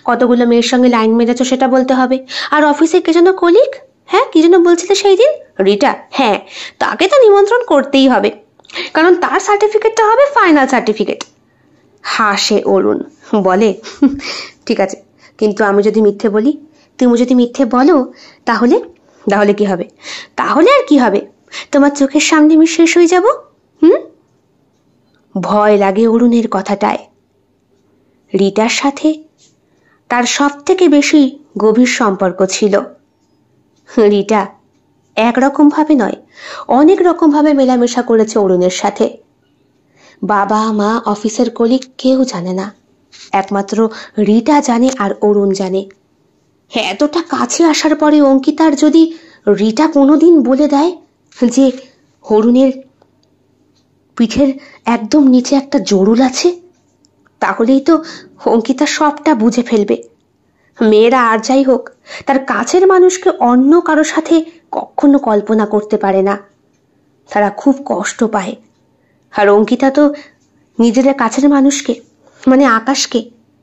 কতগুলো মেয়ের সঙ্গে লাইন মেরেছো সেটা বলতে হবে। আর অফিসে কে যেন কলিগ, হ্যাঁ কি যেন বলছিলে সেই দিন, রিটা, হ্যাঁ, তাকে তো নিমন্ত্রণ করতেই হবে, কারণ তার সার্টিফিকেটটা হবে ফাইনাল সার্টিফিকেট। হাসে অরুণ, বলে ঠিক আছে, কিন্তু আমি যদি মিথ্যে বলি, তুমি যদি মিথ্যে বলো, তাহলে তাহলে কি হবে? তাহলে আর কি হবে? তোমার চোখের সামনে আমি শেষ হয়ে যাব। ভয় লাগে অরুণের কথাটায়। রিটার সাথে তার সব থেকে বেশি গভীর সম্পর্ক ছিল। রিটা একরকম ভাবে নয়, অনেক রকম ভাবে মেলামেশা করেছে অরুণের সাথে। বাবা মা অফিসের কলিগ কেউ জানে না, একমাত্র রিটা জানে আর অরুণ জানে। এতটা কাছে আসার পরে অঙ্কিতার যদি রিটা কোনোদিন বলে দেয় যে অরুণের পিঠের একদম নিচে একটা জরুল আছে, তাহলেই তো অঙ্কিতা সবটা বুঝে ফেলবে। মেয়েরা আর যাই হোক, তার কাছের মানুষকে অন্য কারো সাথে কখনো কল্পনা করতে পারে না, তারা খুব কষ্ট পায়। আর অঙ্কিতা তো নিজের কাছের মানুষকে, মানে আকাশকে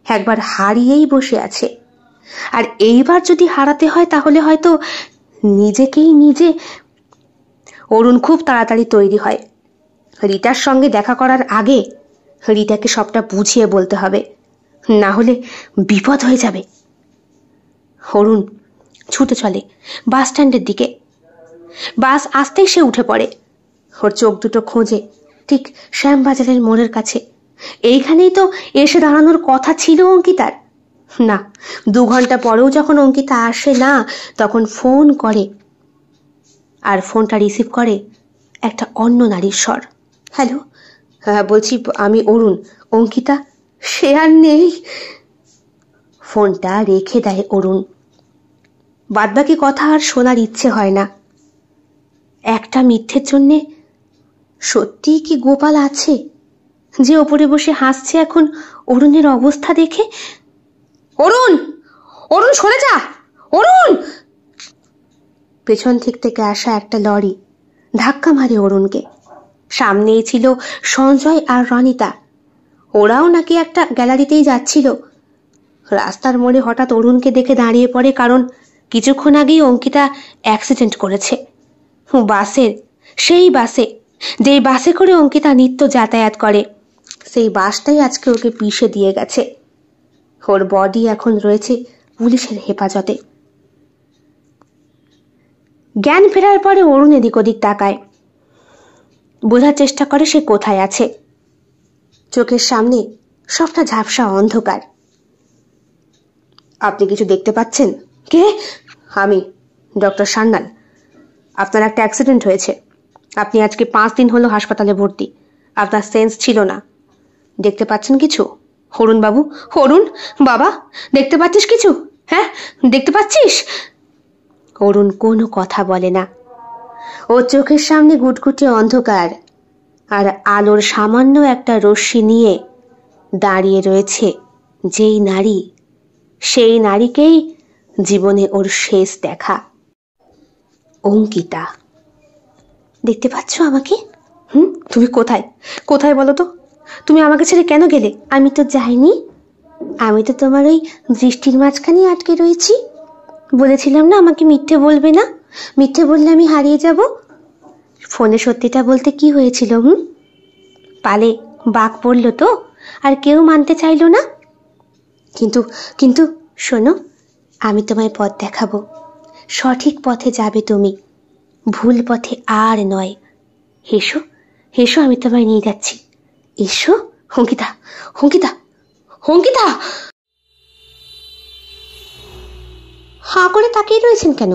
একবার হারিয়েই বসে আছে। আর এইবার যদি হারাতে হয় তাহলে হয়তো নিজেকেই নিজে। অরুণ খুব তাড়াতাড়ি তৈরি হয়। রিটার সঙ্গে দেখা করার আগে রিটাকে সবটা বুঝিয়ে বলতে হবে, না হলে বিপদ হয়ে যাবে। অরুণ ছুটে চলে বাস স্ট্যান্ডের দিকে। বাস আসতেই সে উঠে পড়ে। ওর চোখ দুটো খোঁজে ঠিক শ্যামবাজারের মোড়ের কাছে। এইখানেই তো এসে দাঁড়ানোর কথা ছিল অঙ্কিতার। না, 2 ঘন্টা পরেও যখন অঙ্কিতা আসে না, তখন ফোন করে, আর ফোনটা রিসিভ করে একটা অন্য নারীর স্বর। হ্যালো, হ্যাঁ বলছি, আমি অরুণ। অঙ্কিতা? সে আর নেই। ফোনটা রেখে দেয় অরুণ। বাদবাকি কথা আর শোনার ইচ্ছে হয় না। একটা মিথ্যের জন্যে সত্যিই কি গোপাল আছে যে ওপরে বসে হাসছে এখন অরুণের অবস্থা দেখে? অরুণ, অরুণ সরে যা, অরুণ! পেছন থেকে আসা একটা লরি ধাক্কা মারে অরুণকে। সামনেই ছিল সঞ্জয় আর রনিতা, ওরাও নাকি একটা গ্যালারিতেই যাচ্ছিল। রাস্তার মোড়ে হঠাৎ অরুণকে দেখে দাঁড়িয়ে পড়ে, কারণ কিছুক্ষণ আগেই অঙ্কিতা অ্যাক্সিডেন্ট করেছে। বাসের, সেই বাসে যেই বাসে করে অঙ্কিতা নিত্য যাতায়াত করে, সেই বাসটাই আজকে ওকে পিষে দিয়ে গেছে। ওর বডি এখন রয়েছে পুলিশের হেফাজতে। জ্ঞান ফেরার পরে অরুণ এদিক ওদিক তাকায়, বোঝার চেষ্টা করে সে কোথায় আছে। চোখের সামনে সবটা ঝাপসা অন্ধকার। আপনি কিছু দেখতে পাচ্ছেন? কে? আমি ডক্টর সান্যাল। আপনার একটা অ্যাক্সিডেন্ট হয়েছে। আপনি আজকে 5 দিন হলো হাসপাতালে ভর্তি। আপনার সেন্স ছিল না। দেখতে পাচ্ছেন কিছু? অরুণ বাবু, অরুণ বাবা, দেখতে পাচ্ছিস কিছু? হ্যাঁ, দেখতে পাচ্ছিস? অরুণ কোনো কথা বলে না। ওর চোখের সামনে গুটগুটে অন্ধকার, আর আলোর সামান্য একটা রশ্মি নিয়ে দাঁড়িয়ে রয়েছে যেই নারী, সেই নারীকেই জীবনে ওর শেষ দেখা, অঙ্কিতা। দেখতে পাচ্ছ আমাকে? তুমি কোথায়? কোথায় বলো তো? তুমি আমাকে ছেড়ে কেন গেলে? আমি তো যাইনি। আমি তো তোমার ওই দৃষ্টির মাঝখানেই আটকে রয়েছি। বলেছিলাম না আমাকে মিথ্যে বলবে না, মিথ্যে বললে আমি হারিয়ে যাব। ফোনে সত্যিটা বলতে কি হয়েছিল? পালে বাঘ পড়লো তো, আর কেউ মানতে চাইলো না। কিন্তু কিন্তু শোনো, আমি তোমায় পথ দেখাবো। সঠিক পথে যাবে তুমি, ভুল পথে আর নয়। এসো এসো, আমি তোমায় নিয়ে যাচ্ছি। এসো। অঙ্কিতা, অঙ্কিতা, অঙ্কিতা! হাঁ করে তাকিয়ে রয়েছেন কেন?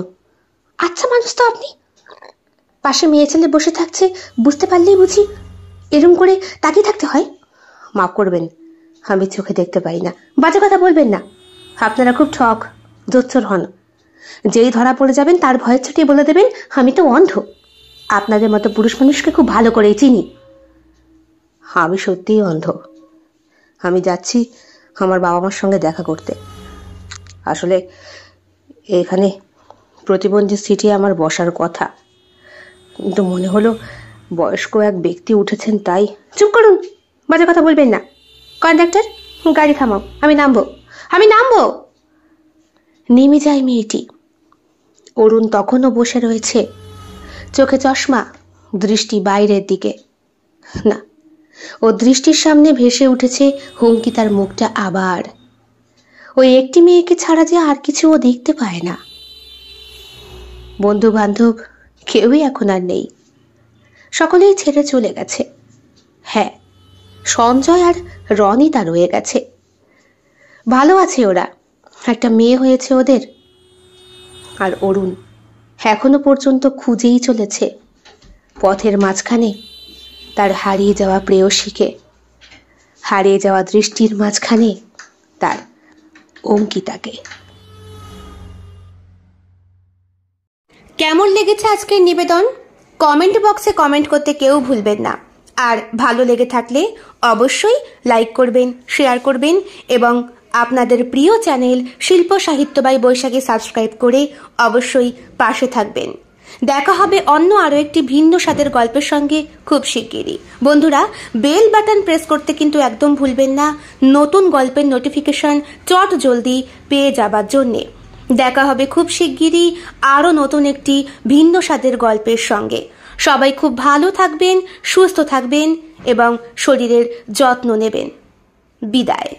আচ্ছা মানুষ তো আপনি। পাশে মেয়ে ছেলে বসে থাকছে, বুঝতে পারলেই বুঝি এরম করে তাকিয়ে থাকতে হয়? মাফ করবেন, আমি চোখে দেখতে পাই না। বাজে কথা বলবেন না। আপনারা খুব ঠক দোচ্চর হন। যেই ধরা পড়ে যাবেন তার ভয় ছুটিয়ে বলে দেবেন আমি তো অন্ধ। আপনাদের মতো পুরুষ মানুষকে খুব ভালো করেই চিনি। আমি সত্যিই অন্ধ। আমি যাচ্ছি আমার বাবা মার সঙ্গে দেখা করতে। আসলে এখানে প্রতিবন্ধী সিটে আমার বসার কথা, কিন্তু মনে হলো বয়স্ক এক ব্যক্তি উঠেছেন তাই। চুপ করুন, বাজে কথা বলবেন না। কন্ডাক্টর, গাড়ি থামাও, আমি নামবো, আমি নামবো। নেমে যায় মেয়েটি। অরুণ তখনও বসে রয়েছে, চোখে চশমা, দৃষ্টি বাইরের দিকে। না, ও দৃষ্টির সামনে ভেসে উঠেছে অঙ্কিতার মুখটা আবার। ওই একটি মেয়েকে ছাড়া যে আর কিছু ও দেখতে পায় না। বন্ধু বান্ধব কেউই এখন আর নেই, সকলেই ছেড়ে চলে গেছে। হ্যাঁ, সঞ্জয় আর রনিতা রয়ে গেছে। ভালো আছে ওরা, একটা মেয়ে হয়েছে ওদের। আর অরুণ এখনো পর্যন্ত খুঁজেই চলেছে পথের মাঝখানে তার হারিয়ে যাওয়া প্রেয়সীকে, হারিয়ে যাওয়া দৃষ্টির মাঝখানে তার অঙ্কিতাকে। কেমন লেগেছে আজকের নিবেদন? কমেন্ট বক্সে কমেন্ট করতে কেউ ভুলবেন না। আর ভালো লেগে থাকলে অবশ্যই লাইক করবেন, শেয়ার করবেন এবং আপনাদের প্রিয় চ্যানেল শিল্প সাহিত্য বাই বৈশাখী সাবস্ক্রাইব করে অবশ্যই পাশে থাকবেন। দেখা হবে অন্য আরও একটি ভিন্ন স্বাদের গল্পের সঙ্গে খুব শিগগিরই। বন্ধুরা, বেল বাটন প্রেস করতে কিন্তু একদম ভুলবেন না, নতুন গল্পের নোটিফিকেশন চট জলদি পেয়ে যাবার জন্যে। দেখা হবে খুব শিগগিরই আরও নতুন একটি ভিন্ন স্বাদের গল্পের সঙ্গে। সবাই খুব ভালো থাকবেন, সুস্থ থাকবেন এবং শরীরের যত্ন নেবেন। বিদায়।